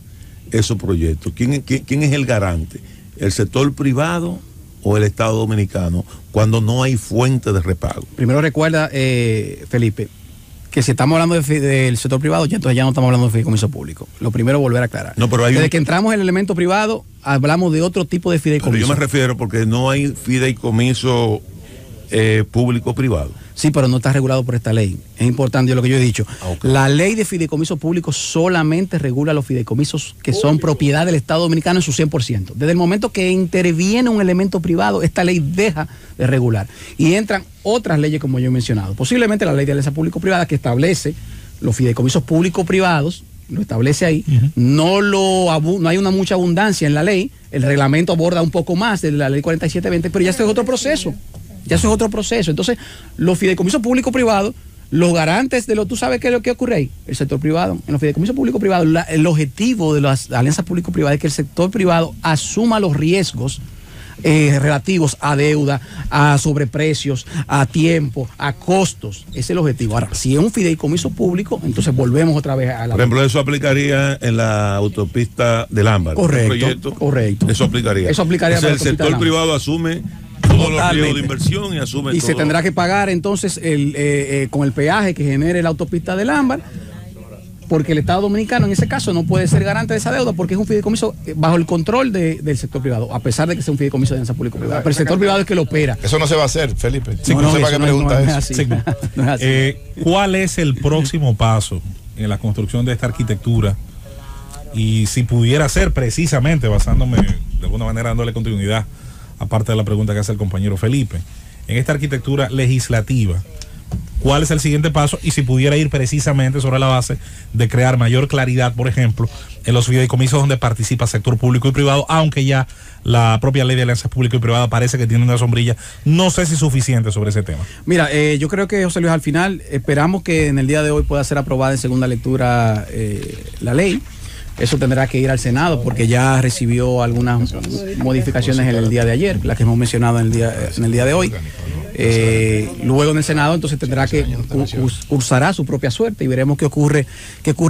esos proyectos? ¿Quién es el garante? ¿El sector privado o el Estado Dominicano cuando no hay fuente de repago? Primero recuerda, Felipe, que si estamos hablando del sector privado, entonces ya no estamos hablando de fideicomiso público. Lo primero, volver a aclarar. No, pero desde que entramos en el elemento privado, hablamos de otro tipo de fideicomiso. Pero yo me refiero porque no hay fideicomiso público-privado. Sí, pero no está regulado por esta ley. Es importante lo que yo he dicho. Okay. La ley de fideicomiso público solamente regula los fideicomisos que son propiedad del Estado Dominicano en su 100%. Desde el momento que interviene un elemento privado, esta ley deja de regular. Y entran otras leyes, como yo he mencionado. Posiblemente la ley de alianza público-privada, que establece los fideicomisos público-privados, lo establece ahí. No hay mucha abundancia en la ley. El reglamento aborda un poco más de la ley 4720, pero ya esto es otro proceso. Entonces, los fideicomisos público-privados, los garantes de tú sabes qué es lo que ocurre ahí, el sector privado. En los fideicomisos público-privados, el objetivo de las alianzas público-privadas es que el sector privado asuma los riesgos relativos a deuda, a sobreprecios, a tiempo, a costos. Ese es el objetivo. Ahora, si es un fideicomiso público, entonces volvemos otra vez a la... Por ejemplo, eso aplicaría en la autopista del Ámbar. Correcto. Eso aplicaría. Entonces, el sector privado asume todos los riesgos de inversión y asume y todo. Se tendrá que pagar entonces con el peaje que genere la autopista del Ámbar, porque el Estado Dominicano en ese caso no puede ser garante de esa deuda porque es un fideicomiso bajo el control del sector privado, a pesar de que sea un fideicomiso de alianza público-privada. Pero el sector privado es que lo opera. Eso no se va a hacer, Felipe. ¿Cuál es el próximo paso en la construcción de esta arquitectura? Y si pudiera ser, precisamente basándome de alguna manera, dándole continuidad, aparte de la pregunta que hace el compañero Felipe, en esta arquitectura legislativa, cuál es el siguiente paso y si pudiera ir precisamente sobre la base de crear mayor claridad, por ejemplo, en los fideicomisos donde participa sector público y privado, aunque ya la propia ley de alianzas público y privada parece que tiene una sombrilla, no sé si suficiente sobre ese tema. Mira, yo creo que, José Luis, al final esperamos que en el día de hoy pueda ser aprobada en segunda lectura la ley. Eso tendrá que ir al Senado porque ya recibió algunas modificaciones en el día de ayer, las que hemos mencionado en el día de hoy. Luego en el Senado entonces tendrá que cursará su propia suerte y veremos qué ocurre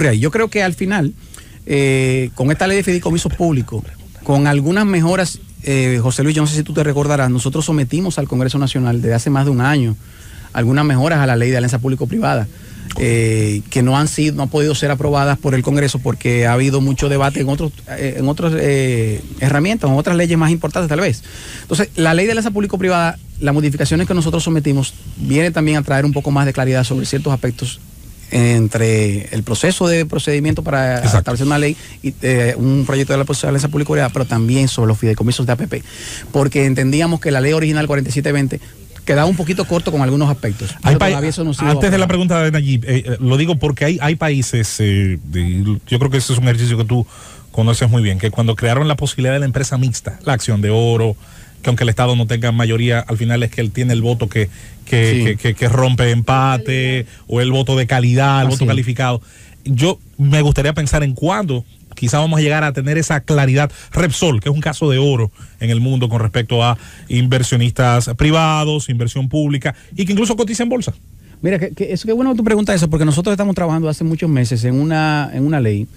ahí. Yo creo que al final, con esta ley de fideicomisos públicos, con algunas mejoras, José Luis, yo no sé si tú te recordarás, nosotros sometimos al Congreso Nacional desde hace más de un año algunas mejoras a la ley de alianza público-privada. Que no han podido ser aprobadas por el Congreso porque ha habido mucho debate en otras herramientas, en otras leyes más importantes tal vez. Entonces, la ley de alianza público-privada, las modificaciones que nosotros sometimos, viene también a traer un poco más de claridad sobre ciertos aspectos entre el proceso de procedimiento para establecer una ley y un proyecto de la alianza público-privada, pero también sobre los fideicomisos de APP, porque entendíamos que la ley original 4720 quedaba un poquito corto con algunos aspectos. Antes de la pregunta de Nayib, lo digo porque hay países, yo creo que ese es un ejercicio que tú conoces muy bien, que cuando crearon la posibilidad de la empresa mixta, la acción de oro, que aunque el Estado no tenga mayoría, al final es que él tiene el voto que rompe empate, o el voto de calidad, el voto calificado. Yo me gustaría pensar en cuándo quizá vamos a llegar a tener esa claridad. Repsol, que es un caso de oro en el mundo con respecto a inversionistas privados, inversión pública, y que incluso cotiza en bolsa. Mira, qué bueno que tú preguntas eso, porque nosotros estamos trabajando hace muchos meses en una ley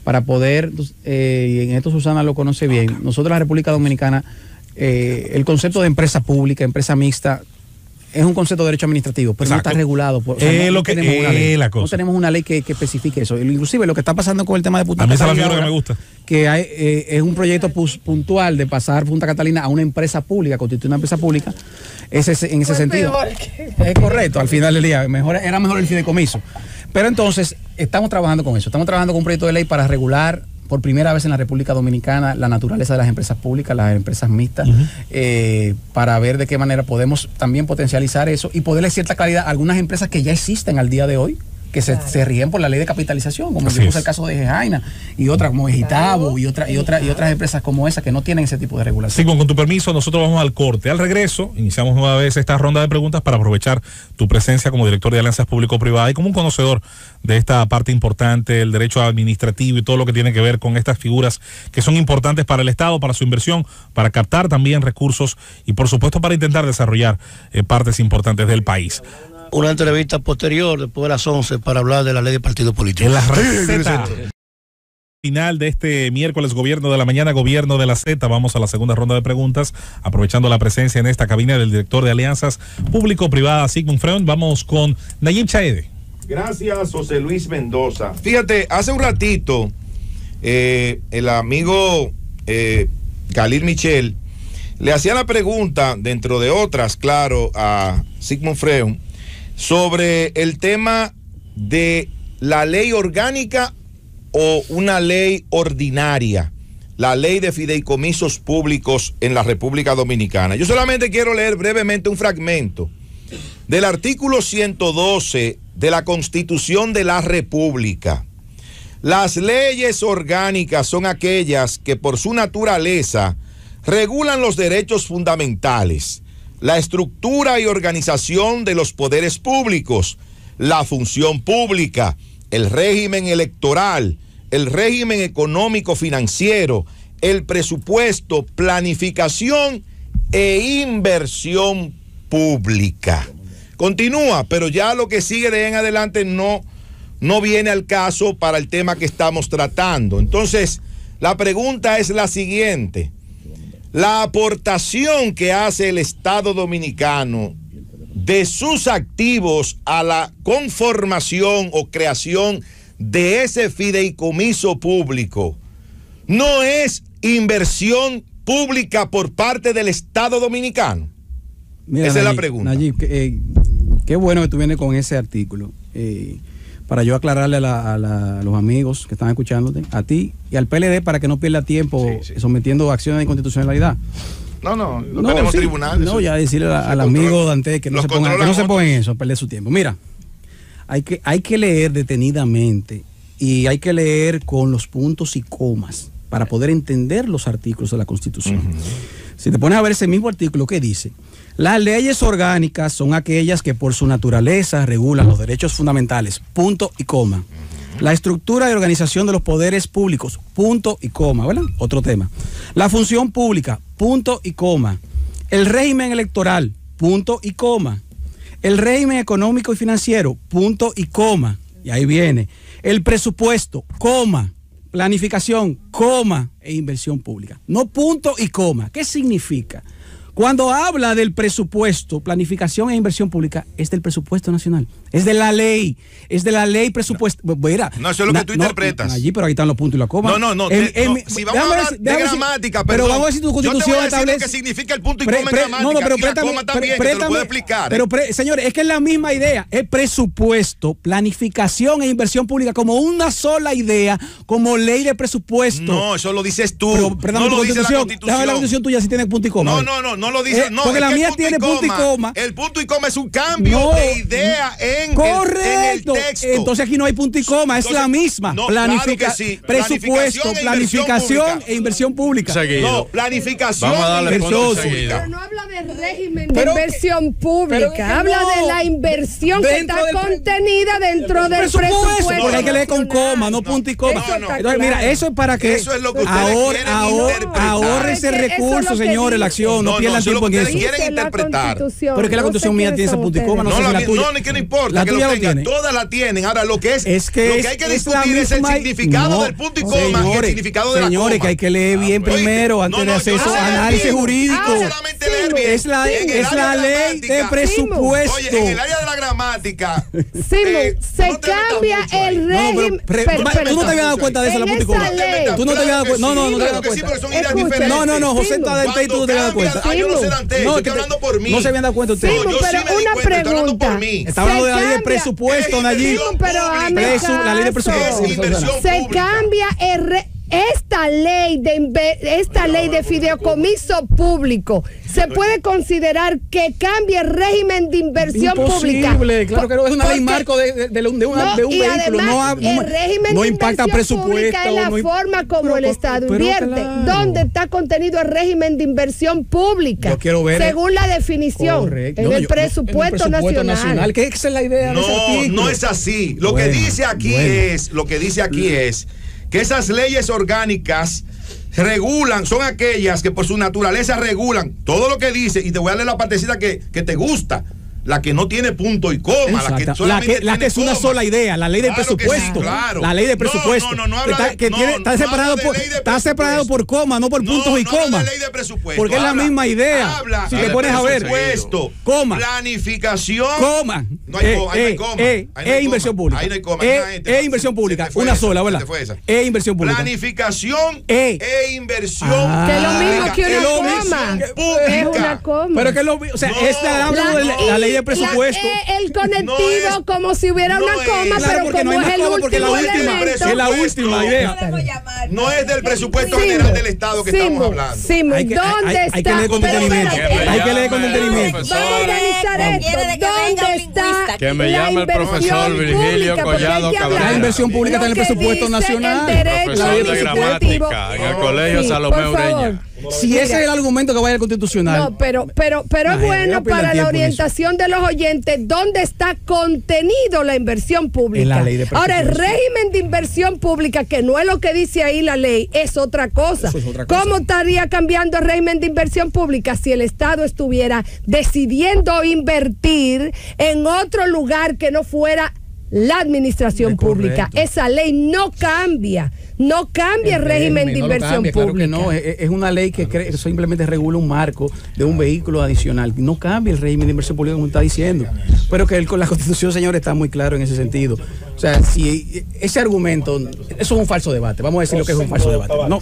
para poder, y en esto Susana lo conoce bien, nosotros en la República Dominicana, el concepto de empresa pública, empresa mixta, es un concepto de derecho administrativo, pero no está regulado. No tenemos una ley que especifique eso. Inclusive lo que está pasando con el tema de Punta Catalina, a mí esa que me gusta, que es un proyecto puntual de pasar Punta Catalina a una empresa pública, constituir una empresa pública, en ese sentido. Es correcto, al final del día, era mejor el fideicomiso. Pero entonces, estamos trabajando con eso. Estamos trabajando con un proyecto de ley para regular por primera vez en la República Dominicana la naturaleza de las empresas públicas, las empresas mixtas, para ver de qué manera podemos también potencializar eso y poderle cierta claridad a algunas empresas que ya existen al día de hoy, que se ríen por la ley de capitalización, como el caso de Gejaina y otras como Gitabo y otras empresas como esa que no tienen ese tipo de regulación. Sí, con tu permiso, nosotros vamos al corte. Al regreso, iniciamos nueva vez esta ronda de preguntas para aprovechar tu presencia como director de alianzas público-privadas y como un conocedor de esta parte importante, el derecho administrativo y todo lo que tiene que ver con estas figuras que son importantes para el Estado, para su inversión, para captar también recursos y por supuesto para intentar desarrollar partes importantes del país. Una entrevista posterior, después de las 11, para hablar de la ley de partido político. En la receta final de este miércoles, Gobierno de la Mañana, Gobierno de la Z, vamos a la segunda ronda de preguntas, aprovechando la presencia en esta cabina del director de Alianzas Público-Privadas, Sigmund Freund. Vamos con Nayib Chaede. Gracias, José Luis Mendoza. Fíjate, hace un ratito, el amigo Khalil Michel le hacía la pregunta, dentro de otras, claro, a Sigmund Freund, sobre el tema de la ley orgánica o una ley ordinaria, la ley de fideicomisos públicos en la República Dominicana. Yo solamente quiero leer brevemente un fragmento del artículo 112 de la Constitución de la República. Las leyes orgánicas son aquellas que por su naturaleza regulan los derechos fundamentales, la estructura y organización de los poderes públicos, la función pública, el régimen electoral, el régimen económico-financiero, el presupuesto, planificación e inversión pública. Continúa, pero ya lo que sigue de ahí en adelante no viene al caso para el tema que estamos tratando. Entonces, la pregunta es la siguiente. La aportación que hace el Estado Dominicano de sus activos a la conformación o creación de ese fideicomiso público no es inversión pública por parte del Estado Dominicano. Mira, esa Nayib, es la pregunta. Nayib, qué bueno que tú vienes con ese artículo. Para yo aclararle a los amigos que están escuchándote, a ti y al PLD, para que no pierda tiempo sometiendo acciones de inconstitucionalidad. No tenemos tribunales. No, ya decirle al amigo Dante que no se ponga en eso, perder su tiempo. Mira, hay que leer detenidamente y hay que leer con los puntos y comas para poder entender los artículos de la Constitución. Si te pones a ver ese mismo artículo, ¿qué dice? Las leyes orgánicas son aquellas que por su naturaleza regulan los derechos fundamentales, punto y coma. La estructura y organización de los poderes públicos, punto y coma, ¿verdad? Otro tema. La función pública, punto y coma. El régimen electoral, punto y coma. El régimen económico y financiero, punto y coma. Y ahí viene. El presupuesto, coma. Planificación, coma. E inversión pública. No punto y coma. ¿Qué significa? Cuando habla del presupuesto, planificación e inversión pública, es del presupuesto nacional. Es de la ley presupuesto. Mira, no, eso es lo que tú interpretas. Allí, pero ahí están los puntos y la coma. No. Si vamos a hablar de gramática, pero vamos a ver si tu Constitución establece lo que significa el punto y coma en gramática. Pero y la coma también, que te lo puedo explicar. Pero, señores, es que es la misma idea. Es presupuesto, planificación e inversión pública como una sola idea, como ley de presupuesto. No, eso lo dices tú. Pero no lo dice la Constitución. Déjame la Constitución tuya si tiene punto y coma. No lo dice. No, porque la mía tiene punto y coma. El punto y coma es un cambio de idea en el texto. Entonces aquí no hay punto y coma, es la misma. Presupuesto, planificación e inversión pública. No, planificación e inversión pública. Pero no habla de régimen de inversión pública, habla de la inversión que está contenida dentro del presupuesto. Porque hay que leer con coma, no punto y coma. Entonces, mira, eso es para que ahorre ese recurso, señores, la acción, no pierdan tiempo en eso. Quieren interpretar. Pero es que la Constitución mía tiene ese punto y coma, no sé si la tuya. No, ni que no importa, la que tuya lo lo tiene. Todas la tienen. Ahora, lo que hay que discutir es el misma, significado del punto y coma y el significado de la coma. Señores, que hay que leer bien primero antes de hacer eso. Análisis jurídico. Es la ley de presupuesto. Oye, en el área de la gramática. Se cambia el régimen. Tú no te habías dado cuenta de eso, la punto y coma. Tú no te habías dado cuenta. No te habías dado cuenta. No, José está Dante y tú no te habías dado cuenta. Yo no sé Dante, estoy hablando por mí. No se habían dado cuenta ustedes. Pero una pregunta. Está hablando de la ley de presupuesto, Nayib. La ley de presupuesto. Se cambia esta ley de fideicomiso público. ¿Se puede considerar que cambie el régimen de inversión pública? Imposible, claro que no, es una ley marco de un vehículo. El régimen no de impacta inversión presupuesto. Pública es la forma como el Estado invierte. ¿Dónde está contenido el régimen de inversión pública? Yo quiero ver. Según la definición. Correcto. En el presupuesto nacional. ¿Qué es la idea de ese artículo? No es así. Lo que dice aquí es que esas leyes orgánicas regulan, son aquellas que por su naturaleza regulan todo lo que dice, y te voy a leer la partecita que te gusta, la que no tiene punto y coma, la que es una sola idea, la ley del presupuesto. La ley de presupuesto. Está separado por coma, no por puntos y comas. Porque es la misma idea. Si te pones a ver, coma, planificación, coma, no hay coma, inversión pública. Ahí no hay coma. Inversión pública, una sola, ¿verdad? Inversión pública. Planificación e inversión. Que es lo mismo que una coma. Es una coma. Pero que lo, o sea, esta habla de la ley de presupuesto. El conectivo como si hubiera una coma, claro, pero como no es el último elemento. Es la última idea. No es del presupuesto general del Estado que estamos hablando. ¿Dónde está? Hay que leer con detenimiento. Hay que leer con detenimiento. Vamos a analizar esto. ¿Dónde está? Que me llame el profesor Virgilio Collado Cabrera. La inversión pública está en el presupuesto nacional. Profesor de gramática en el Colegio Salomé Ureña. Si ese es el argumento que vaya al Constitucional. No, pero es bueno para la orientación de los oyentes dónde está contenido la inversión pública. En la ley de ahora, el régimen de inversión pública, que no es lo que dice ahí la ley, es otra cosa. ¿Cómo estaría cambiando el régimen de inversión pública si el Estado estuviera decidiendo invertir en otro lugar que no fuera la administración pública? Esa ley no cambia. No cambia el régimen de inversión pública. Claro que no, es una ley que simplemente regula un marco de un vehículo adicional. No cambia el régimen de inversión pública como está diciendo. Pero que con la Constitución, señor, está muy claro en ese sentido. O sea, si ese argumento, eso es un falso debate. Vamos a decir lo que es un falso debate. No.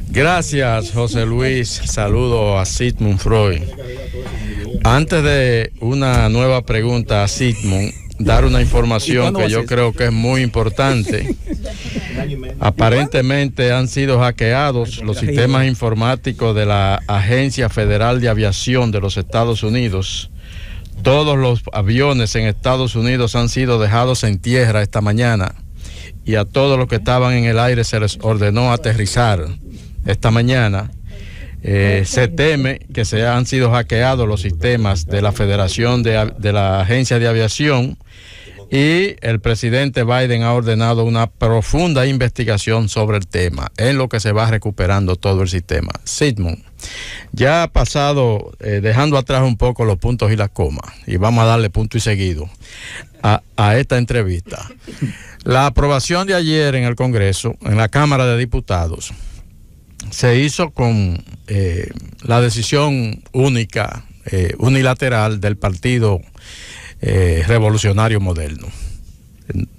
Gracias, José Luis. Saludo a Sigmund Freud. Antes de una nueva pregunta a Sigmund, dar una información que yo creo que es muy importante. Aparentemente han sido hackeados los sistemas informáticos de la Agencia Federal de Aviación de los Estados Unidos, todos los aviones en Estados Unidos han sido dejados en tierra esta mañana y a todos los que estaban en el aire se les ordenó aterrizar esta mañana. Se teme que han sido hackeados los sistemas de la Federación de la Agencia de Aviación, y el presidente Biden ha ordenado una profunda investigación sobre el tema, en lo que se va recuperando todo el sistema. Sigmund, ya ha pasado, dejando atrás un poco los puntos y las comas, y vamos a darle punto y seguido a esta entrevista. La aprobación de ayer en el Congreso, en la Cámara de Diputados, se hizo con la decisión única, unilateral del Partido Revolucionario Moderno.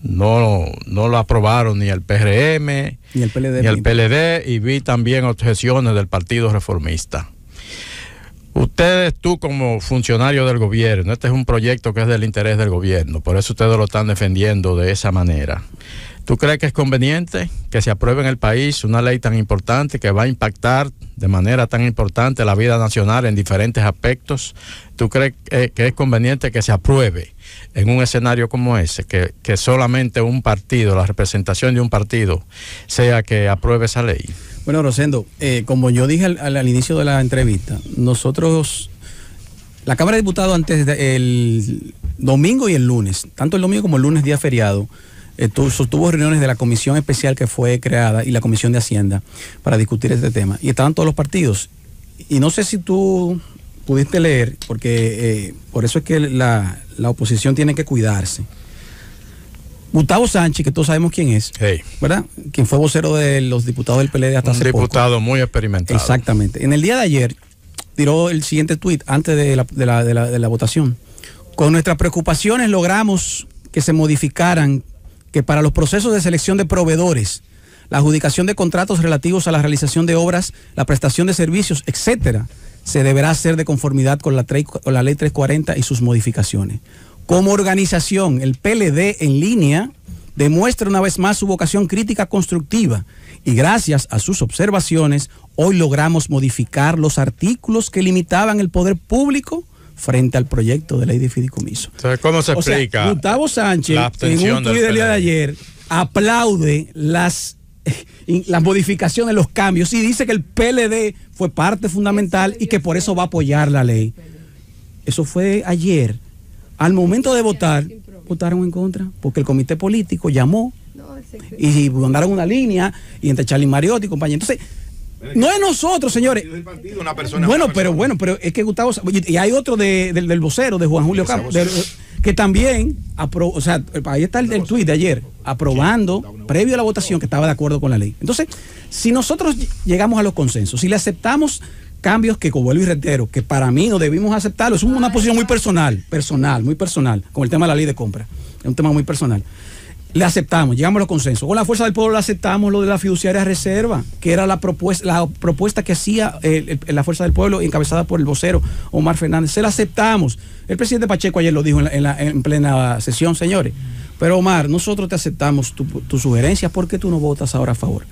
No lo aprobaron ni el PRM ni el PLD, y vi también objeciones del Partido Reformista. Ustedes, tú como funcionario del gobierno, este es un proyecto que es del interés del gobierno, por eso ustedes lo están defendiendo de esa manera. ¿Tú crees que es conveniente que se apruebe en el país una ley tan importante que va a impactar de manera tan importante la vida nacional en diferentes aspectos? ¿Tú crees que es conveniente que se apruebe en un escenario como ese, que solamente un partido, la representación de un partido, sea que apruebe esa ley? Bueno, Rosendo, como yo dije al inicio de la entrevista, nosotros, la Cámara de Diputados, antes el domingo y el lunes, tanto el domingo como el lunes, día feriado, sostuvo reuniones de la comisión especial que fue creada y la comisión de Hacienda para discutir este tema. Y estaban todos los partidos. Y no sé si tú pudiste leer, porque por eso es que la oposición tiene que cuidarse. Gustavo Sánchez, que todos sabemos quién es, hey, ¿verdad? Quien fue vocero de los diputados del PLD hasta hace poco. Un diputado muy experimentado. Exactamente. En el día de ayer tiró el siguiente tuit antes de la votación. Con nuestras preocupaciones logramos que se modificaran que para los procesos de selección de proveedores, la adjudicación de contratos relativos a la realización de obras, la prestación de servicios, etcétera, se deberá hacer de conformidad con la ley 340 y sus modificaciones. Como organización, el PLD en línea demuestra una vez más su vocación crítica constructiva, y gracias a sus observaciones, hoy logramos modificar los artículos que limitaban el poder público frente al proyecto de ley de fideicomiso. Entonces, ¿cómo se explica? Gustavo Sánchez, en un tuit del día de ayer, aplaude las modificaciones, los cambios, y dice que el PLD fue parte fundamental y que por eso va a apoyar la ley. Eso fue ayer. Al momento de votar, votaron en contra, porque el comité político llamó y mandaron una línea, y entre Charly Mariotti y compañía. Entonces, no es nosotros, señores. Pero es que Gustavo, y hay otro del vocero, de Juan Julio Campos, que también aprobó, o sea, ahí está el tuit de ayer, aprobando, previo a la votación, que estaba de acuerdo con la ley. Entonces, si nosotros llegamos a los consensos, si le aceptamos cambios que, como vuelvo y reitero, que para mí no debimos aceptarlo, es una posición muy personal, con el tema de la ley de compra, es un tema muy personal. Le aceptamos, llegamos a los consensos. Con la fuerza del pueblo le aceptamos lo de la fiduciaria reserva, que era la propuesta que hacía la fuerza del pueblo, encabezada por el vocero Omar Fernández. Se la aceptamos. El presidente Pacheco ayer lo dijo en plena sesión, señores. Pero Omar, nosotros te aceptamos tus sugerencias, ¿por qué tú no votas ahora a favor?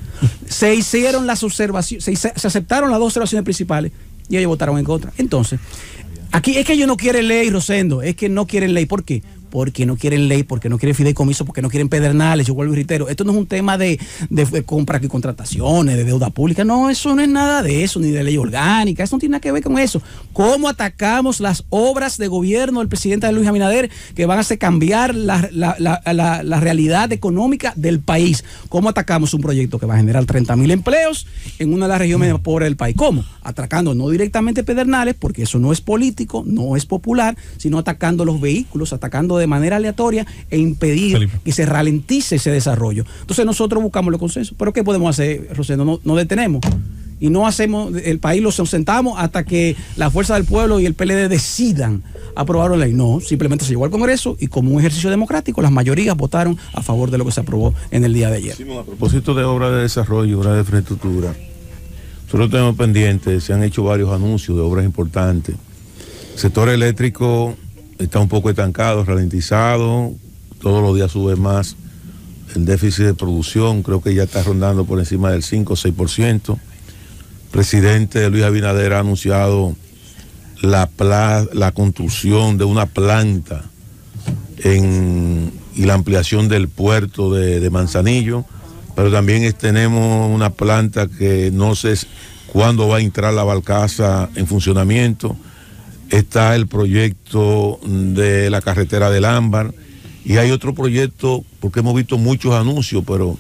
Se hicieron las observaciones, se aceptaron las dos observaciones principales y ellos votaron en contra. Entonces, aquí es que ellos no quieren ley, Rosendo, es que no quieren ley. ¿Por qué? Porque no quieren ley, porque no quieren fideicomiso, porque no quieren pedernales. Yo vuelvo y reitero, esto no es un tema de compras y contrataciones, de deuda pública. No, eso no es nada de eso, ni de ley orgánica. Eso no tiene nada que ver con eso. ¿Cómo atacamos las obras de gobierno del presidente Luis Abinader que van a hacer cambiar la realidad económica del país? ¿Cómo atacamos un proyecto que va a generar 30.000 empleos en una de las regiones más pobres del país? ¿Cómo? Atacando no directamente pedernales, porque eso no es político, no es popular, sino atacando los vehículos, atacando de manera aleatoria e impedir que se ralentice ese desarrollo. Entonces nosotros buscamos los consensos. ¿Pero qué podemos hacer, Rosendo? No detenemos. Y no hacemos, el país lo sentamos hasta que la fuerza del pueblo y el PLD decidan aprobar la ley. No, simplemente se llegó al Congreso y como un ejercicio democrático, las mayorías votaron a favor de lo que se aprobó en el día de ayer. A propósito de obras de desarrollo, obras de infraestructura, nosotros tenemos pendientes, se han hecho varios anuncios de obras importantes. El sector eléctrico está un poco estancado, ralentizado, todos los días sube más el déficit de producción, creo que ya está rondando por encima del 5 o 6%. El presidente Luis Abinader ha anunciado la construcción de una planta y la ampliación del puerto de Manzanillo, pero también tenemos una planta que no sé cuándo va a entrar la barcaza en funcionamiento. Está el proyecto de la carretera del Ámbar y hay otro proyecto, porque hemos visto muchos anuncios, pero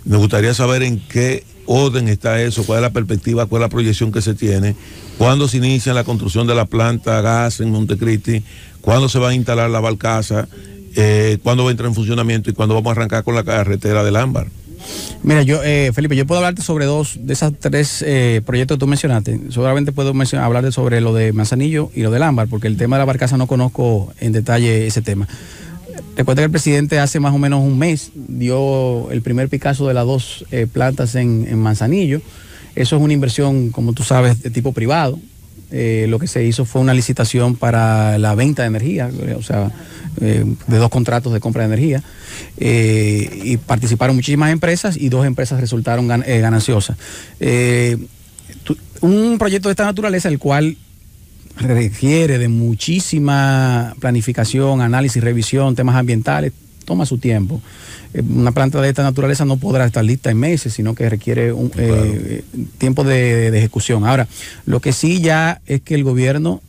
me gustaría saber en qué orden está eso, cuál es la perspectiva, cuál es la proyección que se tiene, cuándo se inicia la construcción de la planta gas en Montecristi, cuándo se va a instalar la barcaza, cuándo va a entrar en funcionamiento y cuándo vamos a arrancar con la carretera del Ámbar. Mira, Felipe, yo puedo hablarte sobre dos de esas tres proyectos que tú mencionaste. Seguramente puedo hablarte sobre lo de Manzanillo y lo del Ámbar, porque el tema de la barcaza no conozco en detalle ese tema. Recuerda que el presidente hace más o menos un mes dio el primer Picasso de las dos plantas en Manzanillo. Eso es una inversión, como tú sabes, de tipo privado. Lo que se hizo fue una licitación para la venta de energía, o sea, de 2 contratos de compra de energía, y participaron muchísimas empresas y 2 empresas resultaron gananciosas. Un proyecto de esta naturaleza, el cual requiere de muchísima planificación, análisis, revisión, temas ambientales, toma su tiempo. Una planta de esta naturaleza no podrá estar lista en meses, sino que requiere un tiempo de ejecución. Ahora, lo que sí ya es que el gobierno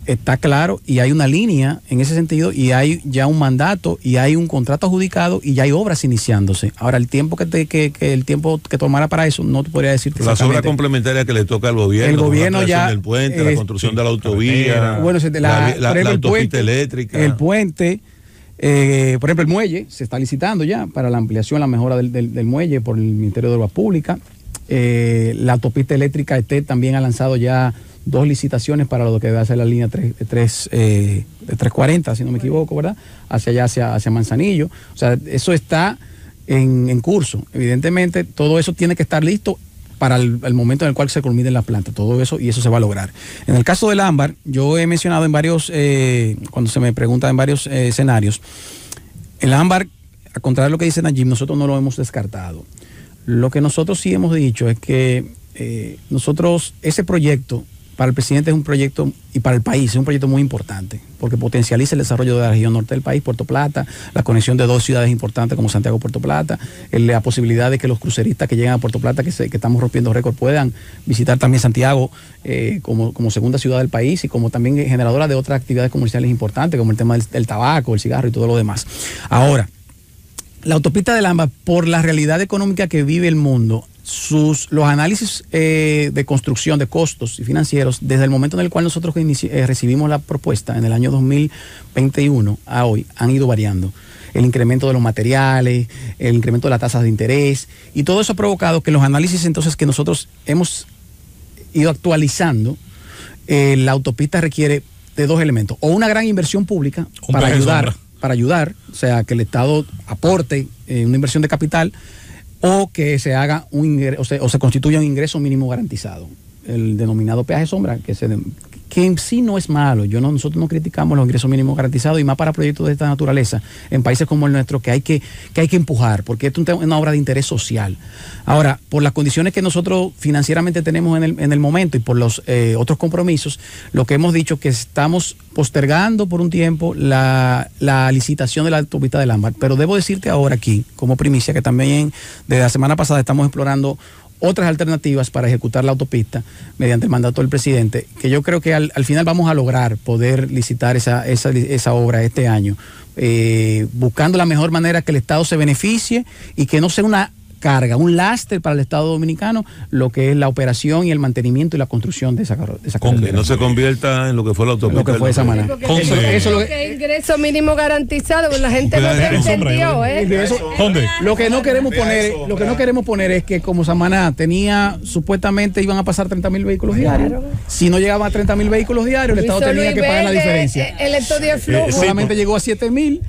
está claro y hay una línea en ese sentido y hay ya un mandato y hay un contrato adjudicado y ya hay obras iniciándose. Ahora, el tiempo el tiempo que tomara para eso no te podría decir. Las obras complementarias que le toca al gobierno. El gobierno ya del puente, la construcción de la autovía, bueno, la autopista eléctrica, el puente. Por ejemplo, el muelle se está licitando ya para la ampliación, la mejora del muelle por el Ministerio de Obras Públicas. La autopista eléctrica también ha lanzado ya 2 licitaciones para lo que va a ser la línea 340, si no me equivoco, ¿verdad? Hacia allá, hacia Manzanillo. O sea, eso está en curso. Evidentemente, todo eso tiene que estar listo para el momento en el cual se culmine la planta, todo eso, y eso se va a lograr. En el caso del Ámbar, yo he mencionado en varios, cuando se me pregunta en varios escenarios, el Ámbar, a contrario de lo que dice Najib, nosotros no lo hemos descartado. Lo que nosotros sí hemos dicho es que nosotros, ese proyecto, para el presidente es un proyecto, y para el país es un proyecto muy importante, porque potencializa el desarrollo de la región norte del país, Puerto Plata, la conexión de 2 ciudades importantes como Santiago y Puerto Plata, la posibilidad de que los cruceristas que llegan a Puerto Plata, que estamos rompiendo récord, puedan visitar también Santiago como segunda ciudad del país y como también generadora de otras actividades comerciales importantes, como el tema del tabaco, el cigarro y todo lo demás. Ahora, la autopista del Ámbar, por la realidad económica que vive el mundo, los análisis de construcción de costos y financieros, desde el momento en el cual nosotros recibimos la propuesta en el año 2021 a hoy, han ido variando. El incremento de los materiales, el incremento de las tasas de interés, y todo eso ha provocado que los análisis entonces que nosotros hemos ido actualizando, la autopista requiere de 2 elementos: o una gran inversión pública para ayudar, o sea, que el Estado aporte una inversión de capital, o que se haga o se constituya un ingreso mínimo garantizado, el denominado peaje sombra, que en sí no es malo. Nosotros no criticamos los ingresos mínimos garantizados, y más para proyectos de esta naturaleza en países como el nuestro, que hay que empujar, porque esto es una obra de interés social. Ahora, por las condiciones que nosotros financieramente tenemos en el momento y por los otros compromisos, lo que hemos dicho que estamos postergando por un tiempo la licitación de la autopista del Ámbar. Pero debo decirte ahora aquí, como primicia, que también desde la semana pasada estamos explorando otras alternativas para ejecutar la autopista mediante el mandato del presidente, que yo creo que al final vamos a lograr poder licitar esa obra este año, buscando la mejor manera que el Estado se beneficie y que no sea una carga, un lastre para el Estado dominicano, lo que es la operación y el mantenimiento y la construcción de esa carretera. Que no se convierta en lo que fue la autopista. Lo que fue esa manera. Eso es lo que ingreso mínimo garantizado, la gente no te entendió, Lo que no queremos poner es que como Samaná tenía, supuestamente iban a pasar 30.000 vehículos diarios. Si no llegaban a 30.000 vehículos diarios, el Estado tenía que pagar la diferencia. El estudio de flujo solamente llegó a 7.000.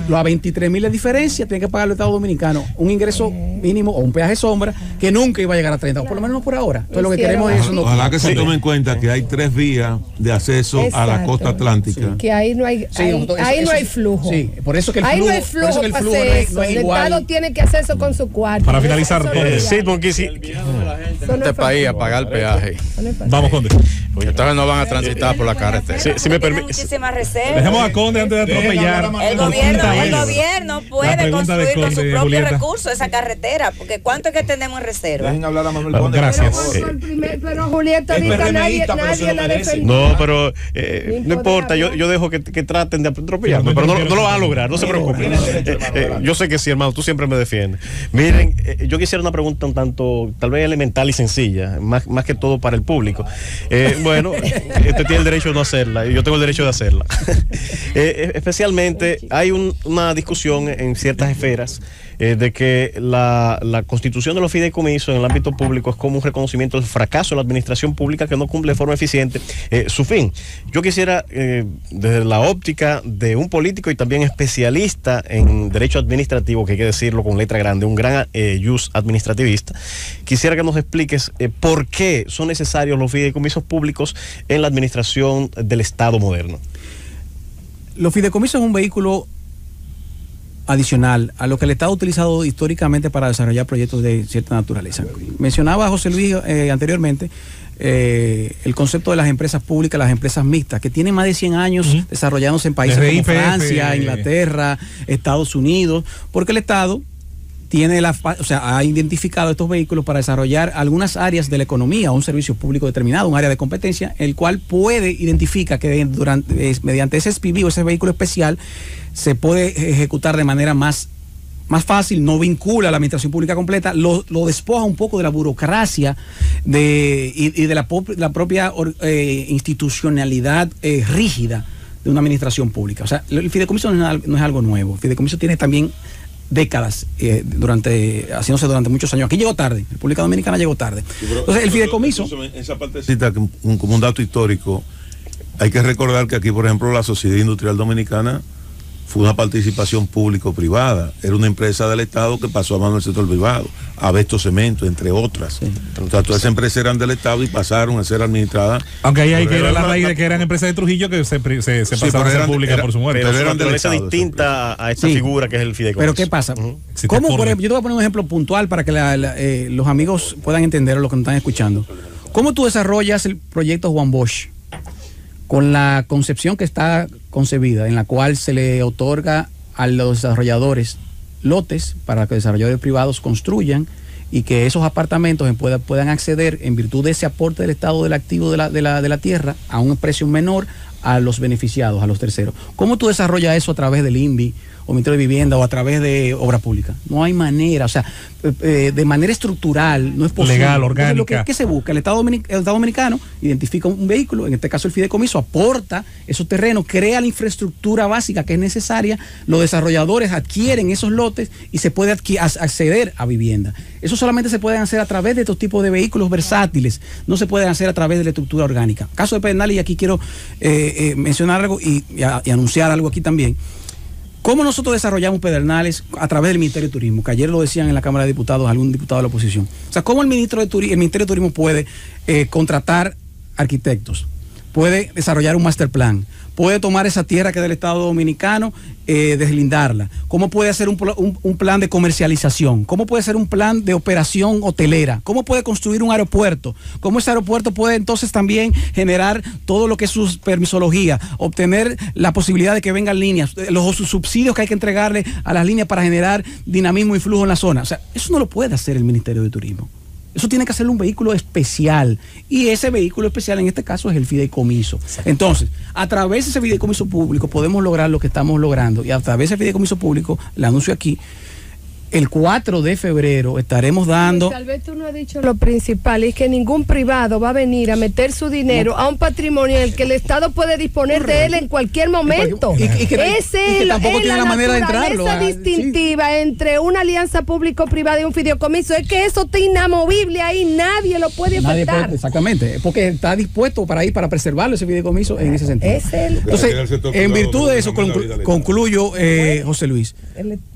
los 23.000 de diferencia tiene que pagar el Estado Dominicano un ingreso mínimo o un peaje sombra que nunca iba a llegar a 30, o por lo menos no por ahora. Entonces lo que queremos es eso. Ojalá que se tome en cuenta que hay 3 vías de acceso a la costa atlántica. Que ahí no hay, ahí no hay flujo. Sí, por eso que el ahí flujo, no hay flujo, por eso que el flujo eso. no es el igual. Estado tiene que hacer eso con su cuarto. Para finalizar, este país a pagar el peaje. Vamos, Conde. Entonces no van a transitar por la carretera. Si me permite. Muchísimas reservas. Dejemos a Conde antes de atropellar. El gobierno puede construir con sus propios recursos esa carretera, porque ¿cuánto es que tenemos en reserva? Dejen hablar a Manuel Conde. Gracias. Pero Julieta, ahorita nadie la defendió. No, pero no importa, yo dejo que traten de atropellarme, pero no lo van a lograr, no se preocupen. Yo sé que sí, hermano, tú siempre me defiendes. Miren, yo quisiera una pregunta un tanto, tal vez elemental y sencilla, más que todo para el público. Bueno, usted tiene el derecho de no hacerla, y yo tengo el derecho de hacerla. Especialmente, hay una discusión en ciertas esferas de que la constitución de los fideicomisos en el ámbito público es como un reconocimiento del fracaso de la administración pública que no cumple de forma eficiente su fin. Yo quisiera, desde la óptica de un político y también especialista en derecho administrativo, que hay que decirlo con letra grande, un gran jus administrativista, quisiera que nos expliques por qué son necesarios los fideicomisos públicos en la administración del Estado moderno. Los fideicomisos es un vehículo adicional a lo que el Estado ha utilizado históricamente para desarrollar proyectos de cierta naturaleza. Mencionaba José Luis anteriormente el concepto de las empresas públicas, las empresas mixtas, que tienen más de 100 años desarrollándose en países como Francia, Inglaterra, Estados Unidos, porque el Estado tiene ha identificado estos vehículos para desarrollar algunas áreas de la economía o un servicio público determinado, un área de competencia, el cual identifica que mediante ese SPV o ese vehículo especial se puede ejecutar de manera más fácil, no vincula a la administración pública completa, lo despoja un poco de la burocracia y de la propia institucionalidad rígida de una administración pública. O sea, el fideicomiso no es algo nuevo. El fideicomiso tiene también décadas haciéndose durante muchos años. Aquí llegó tarde, República Dominicana llegó tarde. Entonces el fideicomiso, esa partecita como un dato histórico, hay que recordar que aquí, por ejemplo, la Sociedad Industrial Dominicana fue una participación público-privada, era una empresa del Estado que pasó a mano del sector privado, Abesto Cemento, entre otras. Sí. O sea, todas esas empresas eran del Estado y pasaron a ser administradas. Aunque ahí hay que ir a la raíz de que eran empresas de Trujillo que se pasaron a ser públicas por su muerte. Pero eran de naturaleza distinta a esta figura que es el fideicomiso. Pero ¿qué pasa? ¿Cómo, por ejemplo, yo te voy a poner un ejemplo puntual para que los amigos puedan entender lo que nos están escuchando. ¿Cómo tú desarrollas el proyecto Juan Bosch? Con la concepción que está concebida, en la cual se le otorga a los desarrolladores lotes para que desarrolladores privados construyan y que esos apartamentos puedan acceder en virtud de ese aporte del Estado del activo de la tierra a un precio menor a los beneficiados, a los terceros. ¿Cómo tú desarrollas eso a través del INVI o Ministerio de Vivienda o a través de obra pública? No hay manera, o sea, de manera estructural no es posible. Legal, orgánica. ¿Qué se busca? El Estado Dominicano identifica un vehículo, en este caso el fideicomiso, aporta esos terrenos, crea la infraestructura básica que es necesaria, los desarrolladores adquieren esos lotes y se puede acceder a vivienda. Eso solamente se puede hacer a través de estos tipos de vehículos versátiles, no se pueden hacer a través de la estructura orgánica. Caso de Pedernales, y aquí quiero mencionar algo y anunciar algo aquí también. ¿Cómo nosotros desarrollamos Pedernales a través del Ministerio de Turismo? Que ayer lo decían en la Cámara de Diputados algún diputado de la oposición. O sea, ¿cómo el Ministerio de Turismo puede contratar arquitectos? Puede desarrollar un master plan, puede tomar esa tierra que es del Estado Dominicano, deslindarla. ¿Cómo puede hacer un plan de comercialización? ¿Cómo puede hacer un plan de operación hotelera? ¿Cómo puede construir un aeropuerto? ¿Cómo ese aeropuerto puede entonces también generar todo lo que es su permisología, obtener la posibilidad de que vengan líneas, los subsidios que hay que entregarle a las líneas para generar dinamismo y flujo en la zona? O sea, eso no lo puede hacer el Ministerio de Turismo. Eso tiene que hacerlo un vehículo especial. Y ese vehículo especial en este caso es el fideicomiso. Entonces, a través de ese fideicomiso público podemos lograr lo que estamos logrando. Y a través de ese fideicomiso público, le anuncio aquí, el 4 de febrero estaremos dando... Tal vez tú no has dicho lo principal, es que ningún privado va a venir a meter su dinero a un patrimonio en el que el Estado puede disponer de él en cualquier momento. que tampoco tiene la manera de entrarlo. Esa distintiva entre una alianza público-privada y un fideicomiso es que eso está inamovible ahí, nadie lo puede afectar. Exactamente, porque está dispuesto para ir para preservarlo ese fideicomiso en ese sentido. Entonces, en virtud de eso concluyo, José Luis,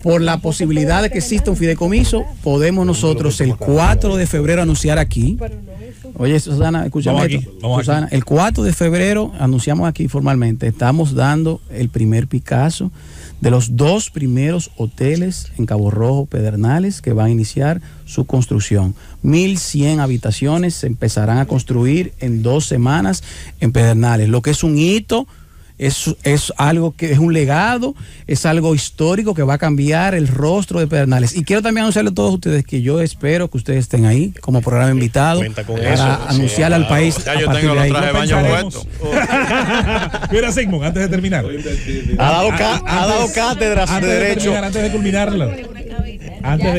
por la posibilidad de que exista un fideicomiso, podemos nosotros el 4 de febrero anunciar aquí. Oye, Susana, escúchame esto. Susana, el 4 de febrero anunciamos aquí formalmente, estamos dando el primer Picasso de los 2 primeros hoteles en Cabo Rojo, Pedernales, que van a iniciar su construcción. 1.100 habitaciones se empezarán a construir en 2 semanas en Pedernales, lo que es un hito. Es algo que es un legado, es algo histórico que va a cambiar el rostro de Pedernales. Y quiero también anunciarle a todos ustedes que yo espero que ustedes estén ahí como programa invitado para anunciarle al país. Ya yo tengo los trajes de baño puestos. Mira, Sigmund, antes de terminar. Ha dado cátedras de derecho. Antes de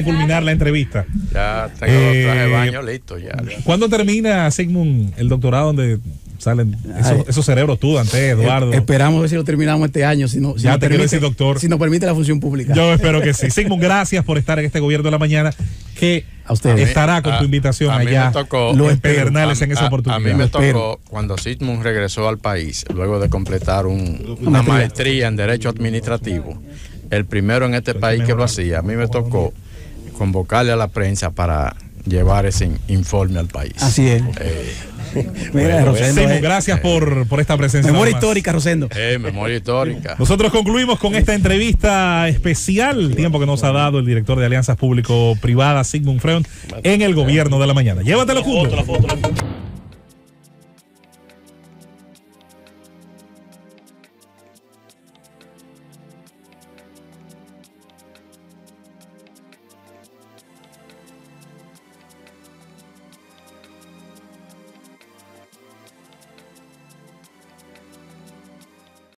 culminar la entrevista. Ya tengo los trajes de baño listos ya. ¿Cuándo termina, Sigmund, el doctorado donde salen esos cerebros tú, Dante, Eduardo? Esperamos ver si lo terminamos este año, si nos permite, doctor. Si nos permite la función pública. Yo espero que sí. Sigmund, gracias por estar en este Gobierno de la Mañana, que a usted estará con tu invitación allá en Pedernales en esa oportunidad. A mí me tocó cuando Sigmund regresó al país, luego de completar una maestría en Derecho Administrativo, el primero en este país que lo hacía. A mí me tocó convocarle a la prensa para llevar ese informe al país. Así es. Mira, Rosendo, gracias por esta presencia. Memoria histórica, Rosendo. Memoria histórica. Nosotros concluimos con esta entrevista especial, el tiempo que nos ha dado el director de Alianzas Público-Privadas, Sigmund Freud, en el Gobierno de la Mañana. Llévatelo junto.